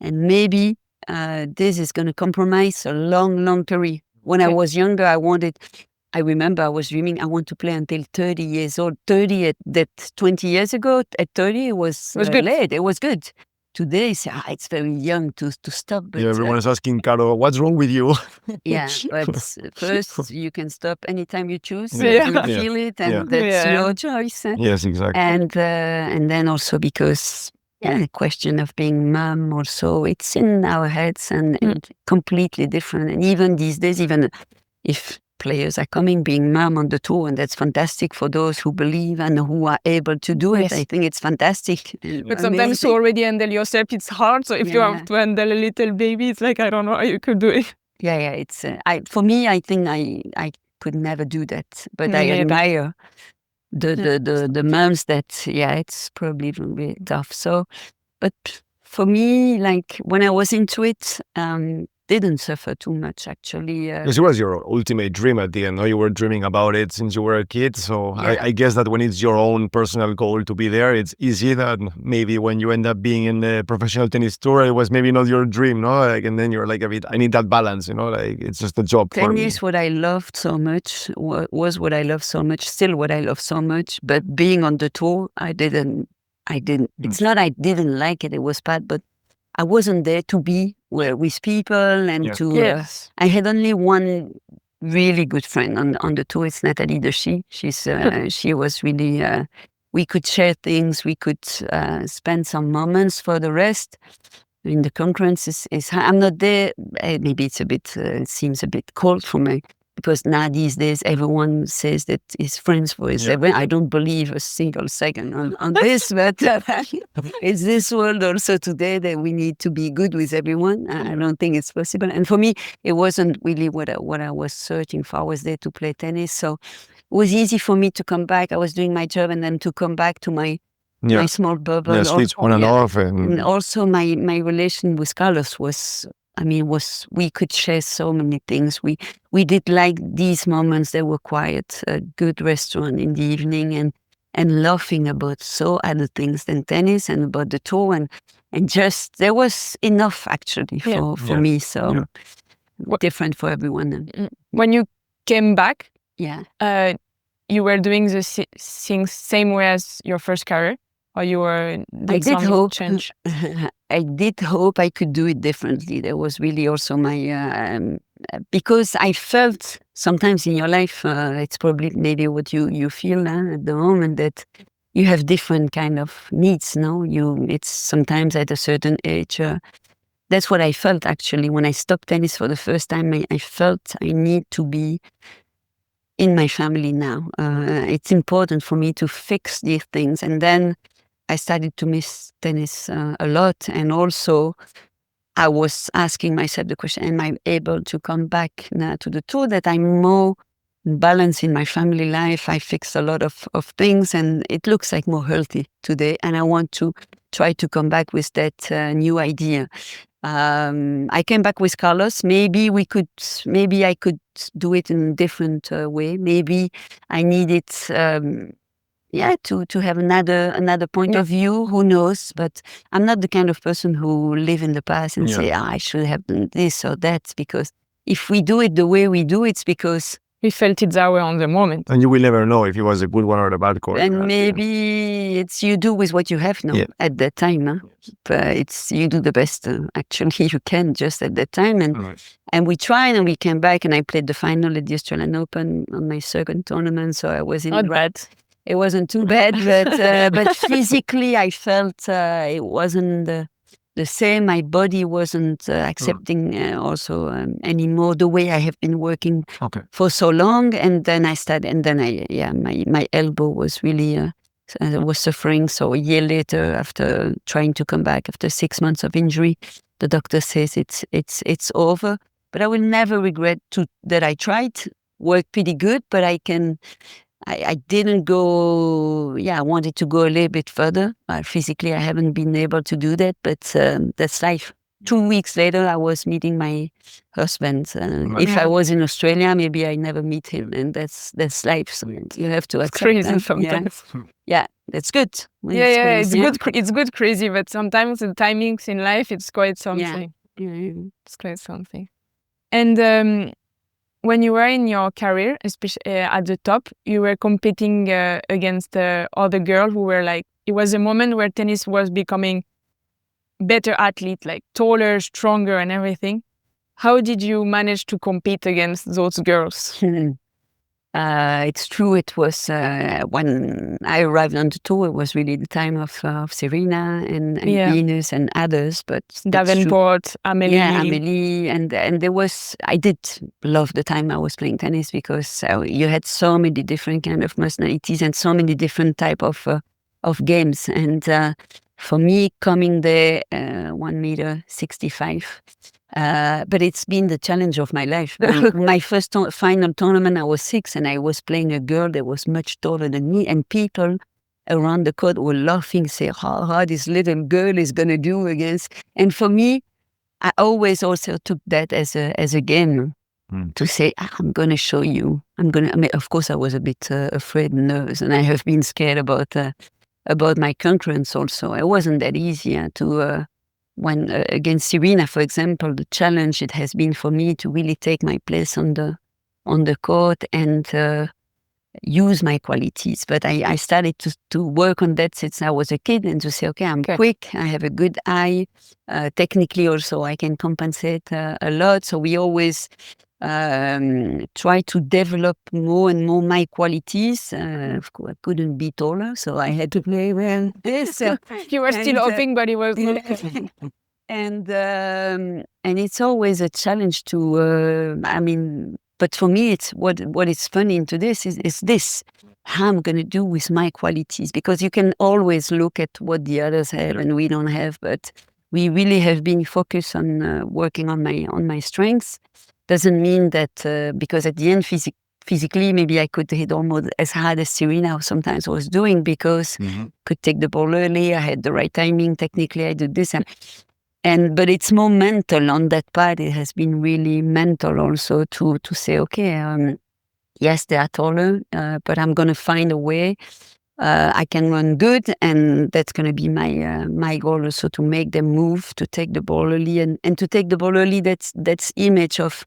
and maybe this is going to compromise a long, long career. When I was younger, I wanted I remember I was dreaming I want to play until 30 years old. 30 that 20 years ago, at 30 it was good. late. It was good. Today, it's very young to stop. But, everyone is asking, Caro, what's wrong with you? yeah, but first you can stop anytime you choose. Yeah. You feel it, and that's your choice. Yes, exactly. And then also because the question of being mom also, it's in our heads and completely different. And even these days, even if players are coming, being mom on the tour, and that's fantastic for those who believe and who are able to do it. I think it's fantastic. But sometimes to already handle yourself, it's hard. So if you have to handle a little baby, it's like, I don't know how you could do it. Yeah, it's for me, I think I could never do that. But I admire the moms that, it's probably a little bit tough. So, but for me, like when I was into it, didn't suffer too much actually. Because it was your ultimate dream at the end, no? You were dreaming about it since you were a kid. So I guess that when it's your own personal goal to be there, it's easy that maybe when you end up being in the professional tennis tour, it was maybe not your dream, no? Like, and then you're like a bit, I need that balance, like it's just a job for me. Tennis, what I loved so much, was what I loved so much, still what I love so much. But being on the tour, I didn't. It's not I didn't like it. It was bad, but I wasn't there to be with people and to. I had only one really good friend on the tour. It's Nathalie Deschy. She was really. We could share things. We could spend some moments. For the rest, the concurrence is. I'm not there. Maybe it's a bit. It seems a bit cold for me. Because now these days everyone says that he's friends with everyone. I don't believe a single second on this, but it's this world also today that we need to be good with everyone. I don't think it's possible. And for me, it wasn't really what I was searching for. I was there to play tennis, so it was easy for me to come back. I was doing my job and then to come back to my small bubble. Yeah, switch on and off. And also my relation with Carlos was. We could share so many things. We did like these moments that were quiet, a good restaurant in the evening, and laughing about so other things than tennis and about the tour, and just there was enough actually for me. So different for everyone. When you came back, you were doing the things same way as your first career. Or you were change? I did hope I could do it differently. That was really also my because I felt sometimes in your life, it's probably maybe what you feel at the moment, that you have different kind of needs. No, it's sometimes at a certain age. That's what I felt actually when I stopped tennis for the first time. I felt I need to be in my family now. It's important for me to fix these things, and then I started to miss tennis a lot. And also, I was asking myself the question, am I able to come back now to the tour, that I'm more balanced in my family life? I fixed a lot of things and it looks like more healthy today. And I want to try to come back with that new idea. I came back with Carlos. Maybe I could do it in a different way. Maybe I needed... to have another point of view, who knows? But I'm not the kind of person who live in the past and say, I should have done this or that, because if we do it the way we do, it's because we felt it that way on the moment. And you will never know if it was a good one or a bad call. And maybe it's you do with what you have now at that time. Huh? But you do the best actually you can just at that time. And we tried and we came back and I played the final at the Australian Open on my second tournament. So I was in not bad. It wasn't too bad, but physically I felt it wasn't the same. My body wasn't accepting also anymore the way I have been working for so long. And then I started, and then my elbow was really was suffering. So a year later, after trying to come back after 6 months of injury, the doctor says it's over. But I will never regret that I tried. Worked pretty good, but I didn't go, I wanted to go a little bit further. Physically, I haven't been able to do that, but that's life. 2 weeks later, I was meeting my husband. If I was in Australia, maybe I never meet him, and that's life. So you have to accept crazy that. sometimes. Yeah, that's good. It's good. It's good crazy, but sometimes the timings in life, it's quite something. Yeah. It's quite something. And when you were in your career, especially at the top, you were competing against other girls who were like, it was a moment where tennis was becoming better athlete, like taller, stronger and everything. How did you manage to compete against those girls? It's true. It was when I arrived on the tour. It was really the time of Serena and Venus and others. But Davenport, Amelie, Amelie, and there was. I did love the time I was playing tennis because you had so many different kind of personalities and so many different type of games. And for me, coming there, 1.65 m. But it's been the challenge of my life. My first final tournament, I was 6 and I was playing a girl that was much taller than me, and people around the court were laughing, saying, how this little girl is going to do against. And for me, I always also took that as a game to say, I'm going to show you. Of course, I was a bit afraid and nervous, and I have been scared about my concurrents also. It wasn't that easy to... when against Serena, for example, the challenge it has been for me to really take my place on the court and use my qualities. But I started to work on that since I was a kid, and to say, okay, I'm quick, I have a good eye, technically also I can compensate a lot. So we always try to develop more and more my qualities. Of course, I couldn't be taller, so I had to play well. This you were still hoping, but it was not. And it's always a challenge to. But for me, it's what is funny into this is this. How I'm going to do with my qualities, because you can always look at what the others have and we don't have, but we really have been focused on working on my strengths. Doesn't mean that because at the end physically maybe I could hit almost as hard as Serena sometimes was doing, because could take the ball early, I had the right timing, technically I did this, but it's more mental on that part. It has been really mental also to say, okay, yes, they are taller, but I'm going to find a way. I can run good, and that's going to be my goal also, to make them move, to take the ball early, and to take the ball early. That's image of.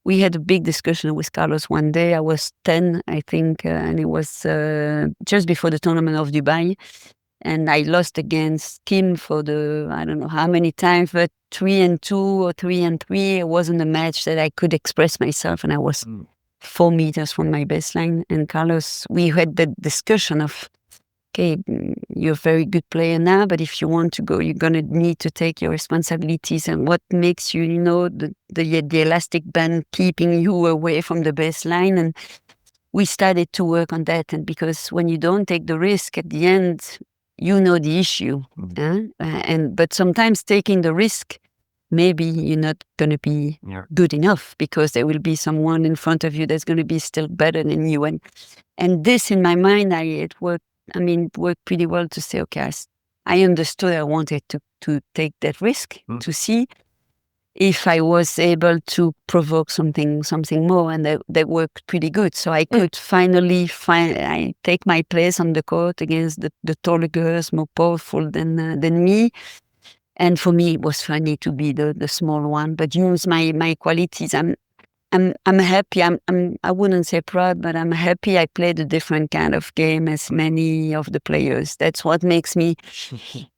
We had a big discussion with Carlos one day. I was 10, I think, and it was just before the tournament of Dubai, and I lost against Kim for I don't know how many times, but 3-2 or 3-3. It wasn't a match that I could express myself, and I was 4 meters from my baseline. And Carlos, we had the discussion of, okay, you're a very good player now, but if you want to go, you're going to need to take your responsibilities. And what makes you, the elastic band keeping you away from the baseline. And we started to work on that. And because when you don't take the risk at the end, you know the issue. But sometimes taking the risk, maybe you're not going to be good enough, because there will be someone in front of you that's going to be still better than you. And this, in my mind, it worked pretty well to say, okay, I understood I wanted to take that risk, to see if I was able to provoke something more, and that worked pretty good. So I could finally I take my place on the court against the taller girls, more powerful than me. And for me, it was funny to be the small one, but use my qualities. I'm happy. I wouldn't say proud, but I'm happy I played a different kind of game as many of the players. That's what makes me.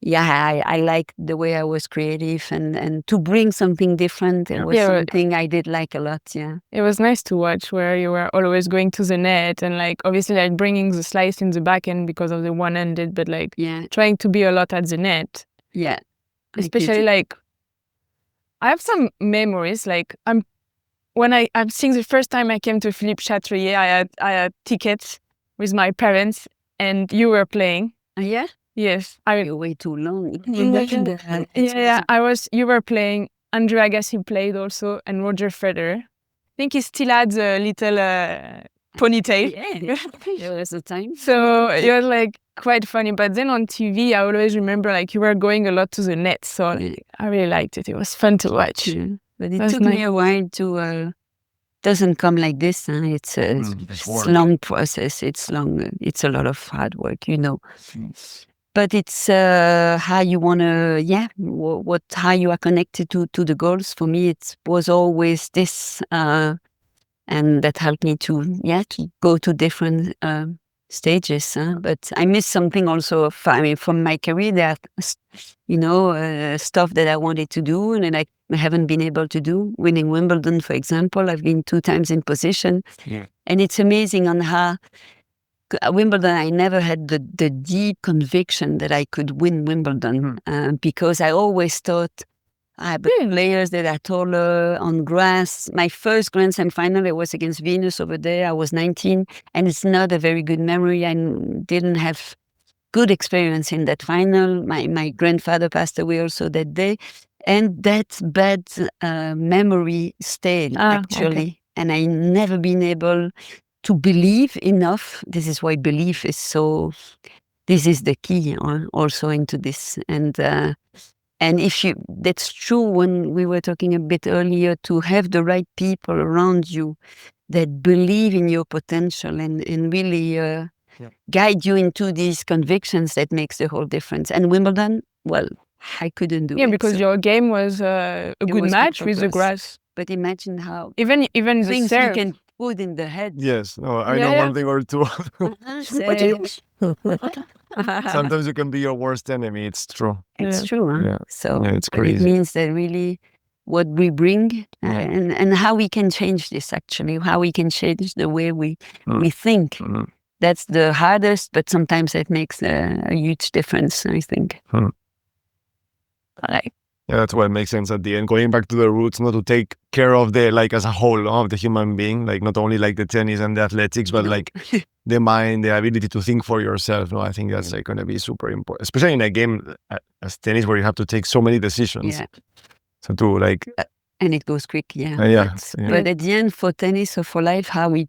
I like the way I was creative, and to bring something different. It was something I did like a lot. Yeah, it was nice to watch, where you were always going to the net, and obviously bringing the slice in the backhand because of the one-handed, but trying to be a lot at the net. Yeah. Especially I have some memories. When I'm seeing the first time I came to Philippe Chatrier, I had tickets with my parents, and you were playing. Yeah. Yes. You're way too long. You were playing. Andre Agassi played also, and Roger Federer. I think he still had the little ponytail. Yeah. There was a time. So it was quite funny. But then on TV, I always remember you were going a lot to the net. So I really liked it. It was fun to watch. Yeah. But it took me a while to. Doesn't come like this. It's a long process. It's long. It's a lot of hard work, But it's how you want to. How you are connected to the goals. For me, it was always this. and that helped me to go to different stages. But I missed something also. From my career, there are stuff that I wanted to do and I haven't been able to do. Winning Wimbledon, for example, I've been 2 times in position, and it's amazing on how Wimbledon, I never had the deep conviction that I could win Wimbledon because I always thought, but players that are taller on grass. My first Grand Slam final, it was against Venus over there. I was 19, and it's not a very good memory. I didn't have good experience in that final. My grandfather passed away also that day, and that bad memory stayed actually. And I never been able to believe enough. This is why belief is so. This is the key also into this. And that's true when we were talking a bit earlier, to have the right people around you that believe in your potential and really guide you into these convictions, that makes the whole difference. And Wimbledon, well, I couldn't do it. Yeah, because your game was a good match with the grass. But imagine how even the things serve. you can put in the head. Yes, no, I know one thing or two. Sometimes you can be your worst enemy. It's true. It's true. Huh? Yeah. So it's crazy. It means that really what we bring and how we can change this, actually, how we can change the way we think. That's the hardest, but sometimes it makes a huge difference, I think. Yeah, that's what makes sense at the end. Going back to the roots, not to take care of the, like, as a whole, of the human being, like not only like the tennis and the athletics, but like the mind, the ability to think for yourself. No, I think that's like going to be super important, especially in a game as tennis where you have to take so many decisions. Yeah. So to like, and it goes quick. Yeah. But at the end, for tennis or for life, how we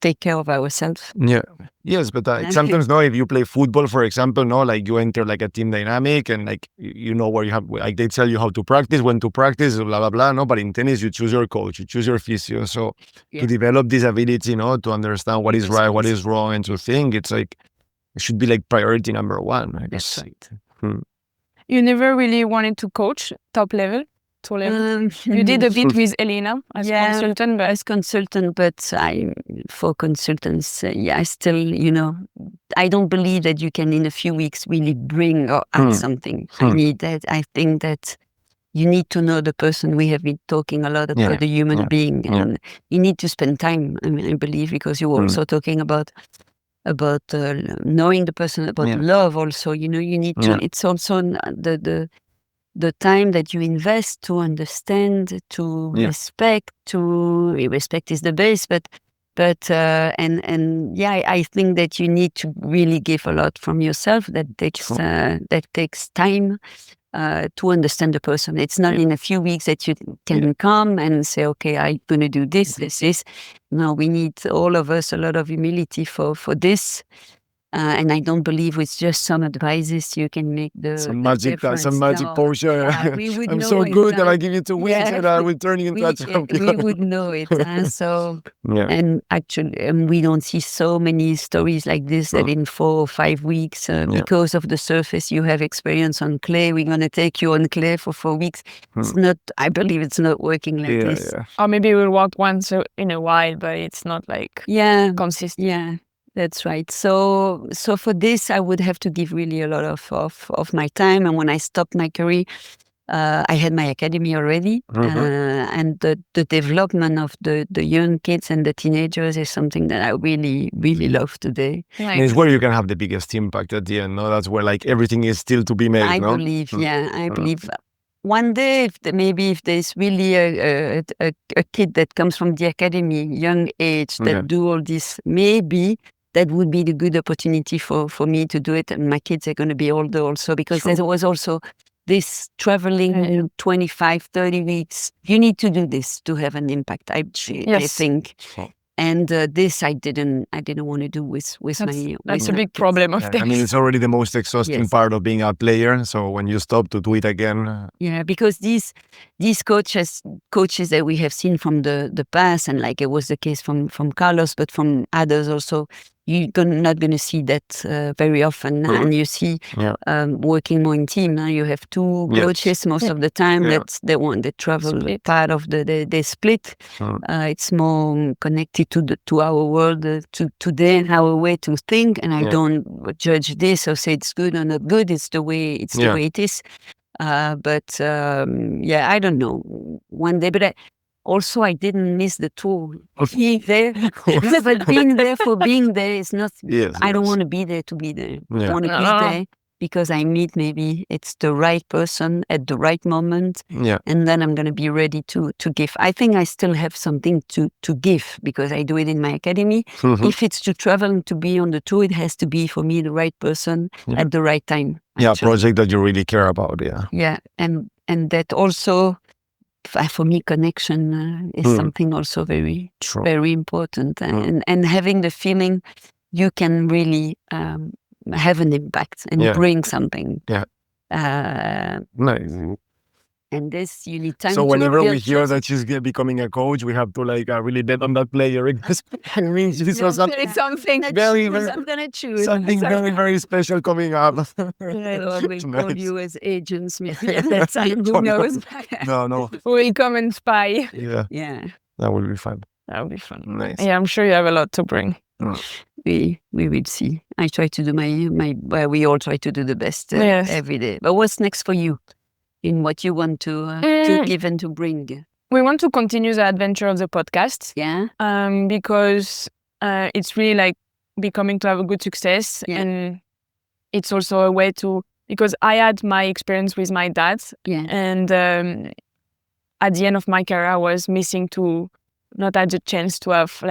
take care of ourselves. Yeah. Yes, but sometimes if you play football, for example, like you enter like a team dynamic and like you know where you have, like they tell you how to practice, when to practice, blah blah blah. No, but in tennis you choose your coach, you choose your physio. So to develop this ability, to understand what is right, what is wrong, and to think, it's like it should be like priority number one. I guess. That's right. You never really wanted to coach top level? You did a bit with Elena as consultant, but... As consultant, but for consultants, I still, I don't believe that you can in a few weeks really bring or add something. I think that you need to know the person. We have been talking a lot about the human being, and you need to spend time. I believe, because you were also talking about knowing the person, about love also. You need to, it's also the time that you invest to understand, to respect, respect is the base, but I think that you need to really give a lot from yourself. That takes time to understand the person. It's not in a few weeks that you can come and say, okay, I'm going to do this. No, we need, all of us, a lot of humility for this. And I don't believe with just some advices you can make some magic potion. I'm so good that I give you 2 weeks and I will turn you into a champion. We would know it. And actually, we don't see so many stories like this that in 4 or 5 weeks, because of the surface you have experience on clay, we're going to take you on clay for 4 weeks. It's not. I believe it's not working like this. Or maybe we'll walk once in a while, but it's not like consistent. Yeah. That's right. So for this, I would have to give really a lot of my time. And when I stopped my career, I had my academy already. And the development of the young kids and the teenagers is something that I really, really love today. Right. It's where you can have the biggest impact at the end. No, that's where like everything is still to be made. I believe. I believe. One day, if there's really a kid that comes from the academy, young age, that do all this, maybe that would be the good opportunity for me to do it. And my kids are going to be older also, because there was also this traveling 25, 30 weeks. You need to do this to have an impact, I think. And this I didn't want to do with my. That's a big problem of things. I mean, it's already the most exhausting part of being a player. So when you stop to do it again, because these coaches that we have seen from the past, and like it was the case from Carlos, but from others also, you're not going to see that very often. And you see working more in team. Now you have two coaches most of the time. That's the one that travel part of they split. It's more connected to our world today and our way to think. And I don't judge this or say it's good or not good. It's the way it is. But I don't know. One day, but also I didn't miss the tour. Being there, but being there for being there is not. I don't want to be there to be there. I want to be there because I meet maybe it's the right person at the right moment, and then I'm going to be ready to give. I think I still have something to give because I do it in my academy. If it's to travel and to be on the tour, it has to be for me the right person at the right time. Yeah, a project that you really care about. Yeah, and that also. For me, connection is something also very, very important, and having the feeling you can really have an impact and bring something. Nice. And this you need time. So whenever we hear that she's becoming a coach, we have to really bet on that player. Because it means this was something very, I'm gonna choose something very, very special coming up. We call you as agents. That's who knows. No. We'll come and spy. Yeah. That will be fun. That will be fun. Nice. Yeah, I'm sure you have a lot to bring. We will see. I try to do we all try to do the best every day. But what's next for you? In what you want to give and to bring? We want to continue the adventure of the podcast. Yeah. Because it's really becoming to have a good success. And it's also a way because I had my experience with my dad. Yeah. And at the end of my career, I was missing to not had the chance to have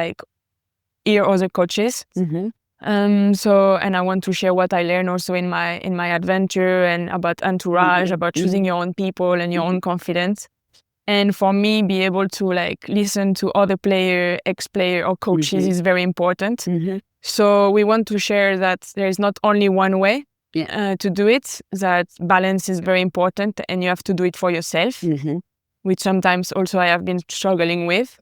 hear other coaches. And I want to share what I learned also in my adventure and about entourage, about choosing your own people and your own confidence. And for me, be able to listen to other player, ex-player or coaches is very important. So we want to share that there is not only one way to do it, that balance is very important and you have to do it for yourself, which sometimes also I have been struggling with.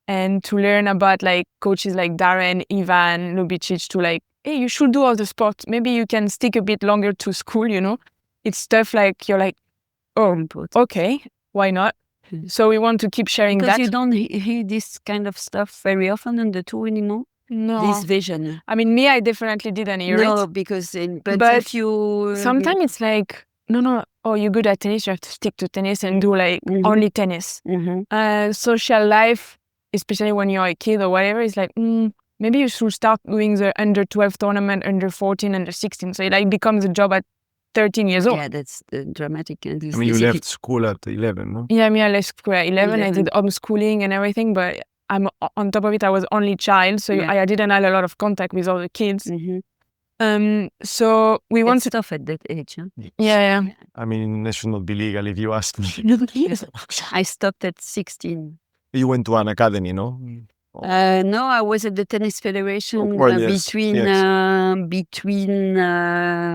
And to learn about coaches like Darren, Ivan, Lubicic to hey, you should do all the sports. Maybe you can stick a bit longer to school, It's stuff you're oh, okay, why not? So we want to keep sharing because that. You don't hear this kind of stuff very often on the tour anymore? No. This vision. I mean, me, I definitely didn't hear it. No, because but if you... Sometimes it's no, oh, you're good at tennis, you have to stick to tennis and do only tennis. Social life, especially when you're a kid or whatever, it's maybe you should start doing the under 12 tournament, under 14, under 16. So it becomes a job at 13 years old. Yeah, that's dramatic. I mean, you left school at 11, no? Yeah, I left school at 11. I did homeschooling and everything, but I'm on top of it, I was only child, so I didn't have a lot of contact with other kids. So we want to tough at that age, huh? Yeah. I mean, it should not be legal if you ask me. I stopped at 16. You went to an academy, no? No, I was at the tennis federation between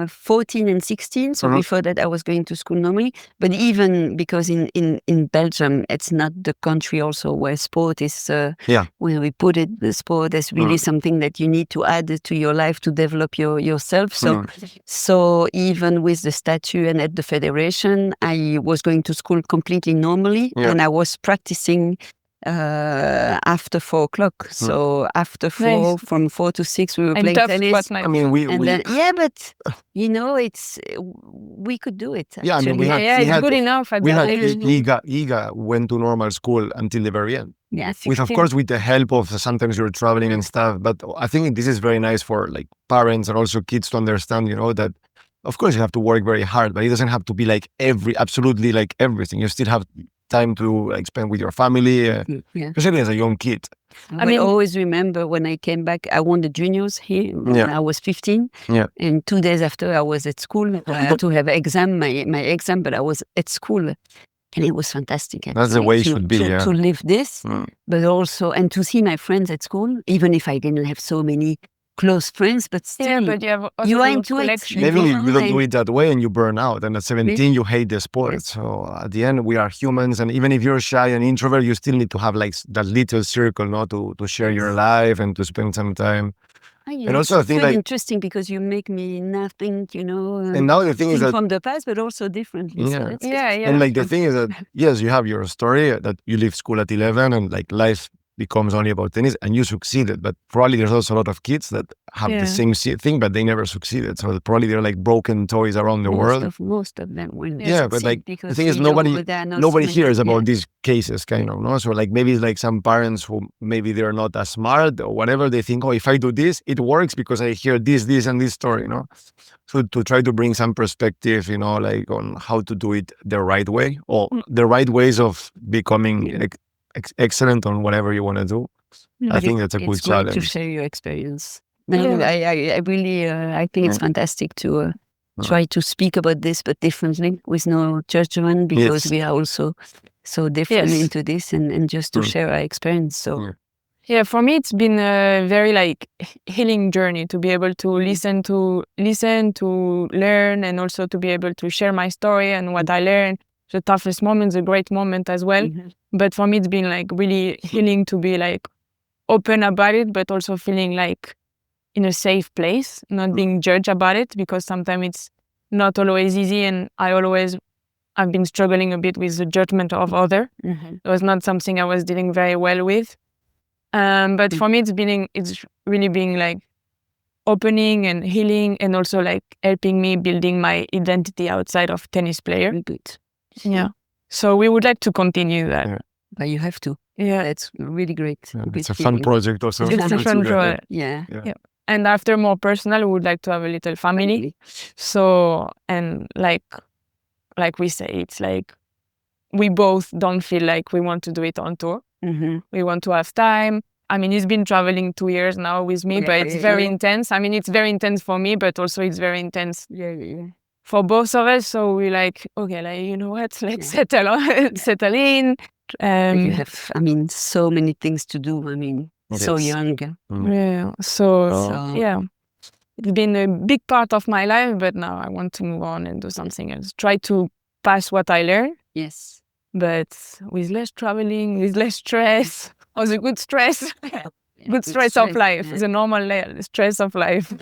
14 and 16. So before that, I was going to school normally. But even because in Belgium, it's not the country also where sport is. When we put it, the sport is really something that you need to add to your life to develop yourself. So even with the statue and at the federation, I was going to school completely normally, and I was practicing after 4 o'clock. So after 4, from 4 to 6, we were playing tennis. I mean, but it's we could do it. Actually. Yeah, I mean, it's good enough. Iga went to normal school until the very end. Yeah, with the help of sometimes you're traveling and stuff. But I think this is very nice for parents and also kids to understand, that of course you have to work very hard, but it doesn't have to be absolutely everything. You still have time to spend with your family, especially as a young kid. I always remember when I came back, I won the juniors here when I was 15. And 2 days after I was at school, I had to have my exam, but I was at school. And it was fantastic. Actually, that's the way it should be, to live this, but also, and to see my friends at school, even if I didn't have so many close friends, but still, but you have you are into it. Maybe you don't do it that way and you burn out. And at 17, you hate the sport. So at the end, we are humans. And even if you're shy and introvert, you still need to have that little circle, to share your life and to spend some time. And also I think it's interesting because you make me now think, and now the thing is that from the past, but also differently. Yeah. So And like the thing is that yes, you have your story that you leave school at 11 and like life becomes only about tennis and you succeeded, but probably there's also a lot of kids that have the same thing but they never succeeded, so probably they're like broken toys around the world. Most of them will but like the thing is nobody hears about these cases kind of, no? So like maybe it's like some parents who maybe they're not as smart or whatever, they think, oh, if I do this it works because I hear this and this story, so to try to bring some perspective, like on how to do it the right way or the right ways of becoming excellent on whatever you want to do. I think that's a good challenge. To share your experience. I really, I think it's fantastic to try to speak about this, but differently with no judgment because we are also so different into this and just to share our experience. So. Yeah, for me, it's been a very like healing journey to be able to listen, to learn, and also to be able to share my story and what I learned. The toughest moment, the great moment as well. But for me, it's been like really healing to be like open about it, but also feeling like in a safe place, not being judged about it, because sometimes it's not always easy. And I've been struggling a bit with the judgment of others. It was not something I was dealing very well with. But for me, it's really being like opening and healing and also like helping me building my identity outside of tennis player. Good. Yeah. So we would like to continue that. Yeah. But you have to. Yeah. That's really great. It's a fun project also. It's a fun project. Yeah. And after more personal, we would like to have a little family. So, and like we say, it's like we both don't feel like we want to do it on tour. We want to have time. I mean, he's been traveling 2 years now with me, but it's very intense. I mean, it's very intense for me, but also it's very intense for both of us. So we're like, okay, like, you know what, let's settle in. You have, I mean, so many things to do. I mean, so young. Yeah. So yeah, it's been a big part of my life, but now I want to move on and do something else. Try to pass what I learned. Yes. But with less traveling, with less stress, or the good stress. Good stress of life, the normal stress of life.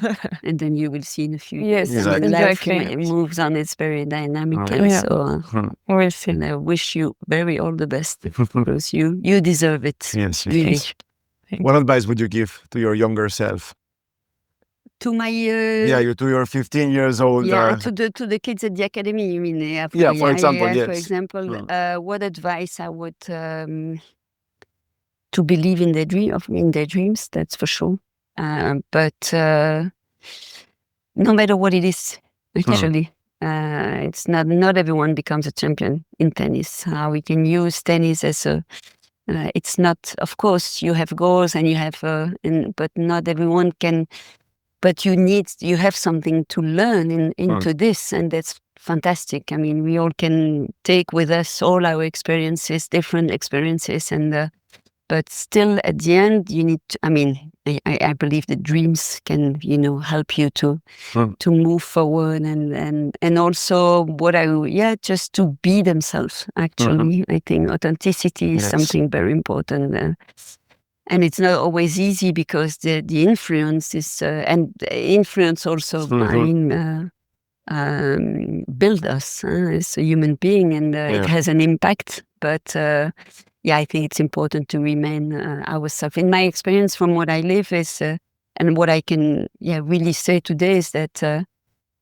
And then you will see in a few years. Yes, exactly. Life moves on, it's very dynamic. So we'll see. And I wish you all the best because you deserve it. Yes, really. What advice would you give to your younger self? To my to your 15 years old. To the kids at the academy. You mean? For example, yes. For example, what advice I would to believe in their dreams. That's for sure. But no matter what it is, actually, it's not everyone becomes a champion in tennis. We can use tennis as a. It's not. Of course, you have goals and you have, but not everyone can. But you have something to learn into this, and that's fantastic. I mean, we all can take with us all our experiences, different experiences, and but still, at the end, you need to, I mean, I believe that dreams can, help you to move forward and also just to be themselves, actually. I think authenticity is something very important. And it's not always easy because the influence is, and influence also, build us as a human being, and it has an impact. But I think it's important to remain ourselves. In my experience, from what I live is, and what I can really say today is that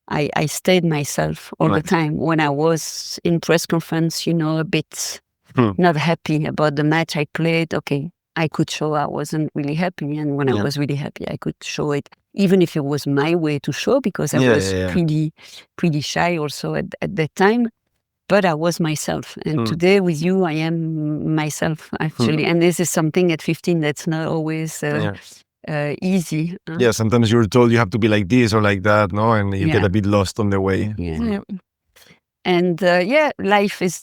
I stayed myself all the time. When I was in press conference, a bit not happy about the match I played, okay, I could show I wasn't really happy. And when I was really happy, I could show it, even if it was my way to show, because I was pretty shy also at that time. But I was myself. And today with you, I am myself, actually. And this is something at 15 that's not always easy. Yeah, sometimes you're told you have to be like this or like that, no? And you get a bit lost on the way. And life is,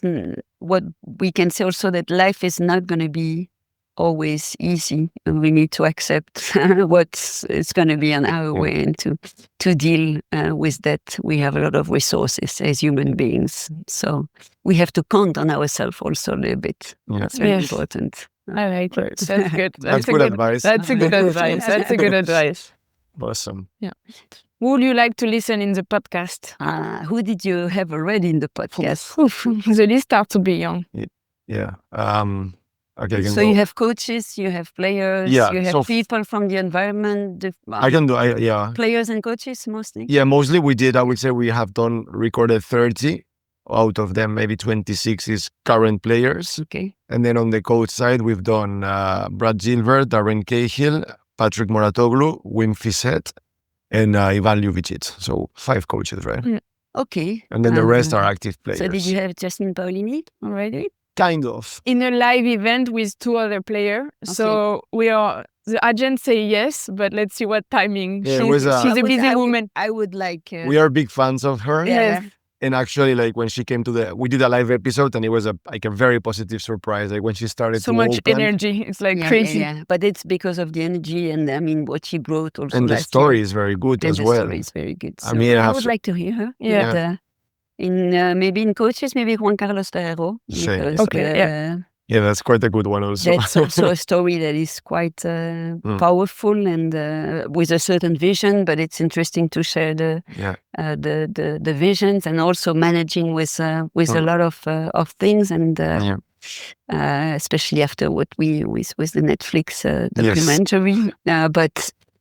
what we can say also, that life is not going to be always easy, and we need to accept what is going to be on our way, and to deal with that. We have a lot of resources as human beings, so we have to count on ourselves also a little bit. That's very important. I like it. That's good. That's good advice. That's a good advice. That's a good advice. Awesome. Yeah. Who would you like to listen in the podcast? Who did you have already in the podcast? The list starts to be young. Yeah. Okay. I can So go. you have coaches, you have players, Yeah, you have so people from the environment. I can do. Yeah. Players and coaches mostly. Yeah. Mostly we did. I would say we have recorded 30. Out of them, maybe 26 is current players. Okay. And then on the coach side, we've done Brad Gilbert, Darren Cahill, Patrick Moratoglu, Wim Fissette, and Ivan Ljubicic. So 5 coaches, right? Yeah. Okay. And then the rest are active players. So did you have Jasmine Paolini already? Kind of. In a live event with 2 other players. Okay. So the agent say yes, but let's see what timing. Yeah, She's a busy woman. I would like. We are big fans of her. Yes. And actually, like when she came we did a live episode, and it was a very positive surprise. Like when she started So to much open, energy. It's like crazy. Yeah. But it's because of the energy and I mean what she brought also. and the last story year. is very good And as the well. story is very good. I So mean, I would like to hear her. Yeah. But, maybe in coaches, maybe Juan Carlos Ferrero. Same. Because, Okay, Yeah, that's quite a good one also. That's also a story that is quite powerful and with a certain vision, but it's interesting to share the visions and also managing with a lot of things and especially after what with the Netflix documentary.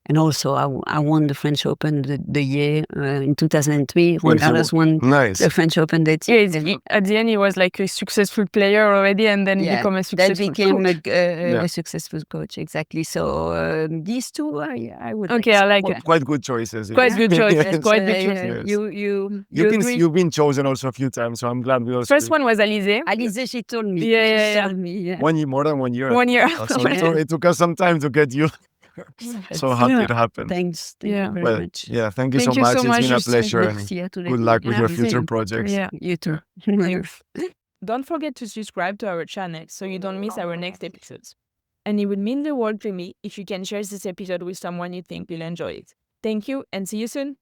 And also, I won the French Open the year in 2003. Juan Carlos won the French Open that year. Yeah, at the end, he was like a successful player already, and then become a successful coach. A successful coach, exactly. So these 2, I would. Okay, I like it. Quite good choices. Quite good choices. Quite good choices. You've been chosen also a few times, so I'm glad we also. First one was Alizé. Alizé, she told me. Yeah. 1 year, more than 1 year. 1 year. So it took us some time to get you. So happy it happened. Thanks. Thank you very much. Yeah, thank you so much. It's been a pleasure. And good luck with your future projects. Yeah, you too. Don't forget to subscribe to our channel so you don't miss our next episodes. And it would mean the world to me if you can share this episode with someone you think will enjoy it. Thank you and see you soon.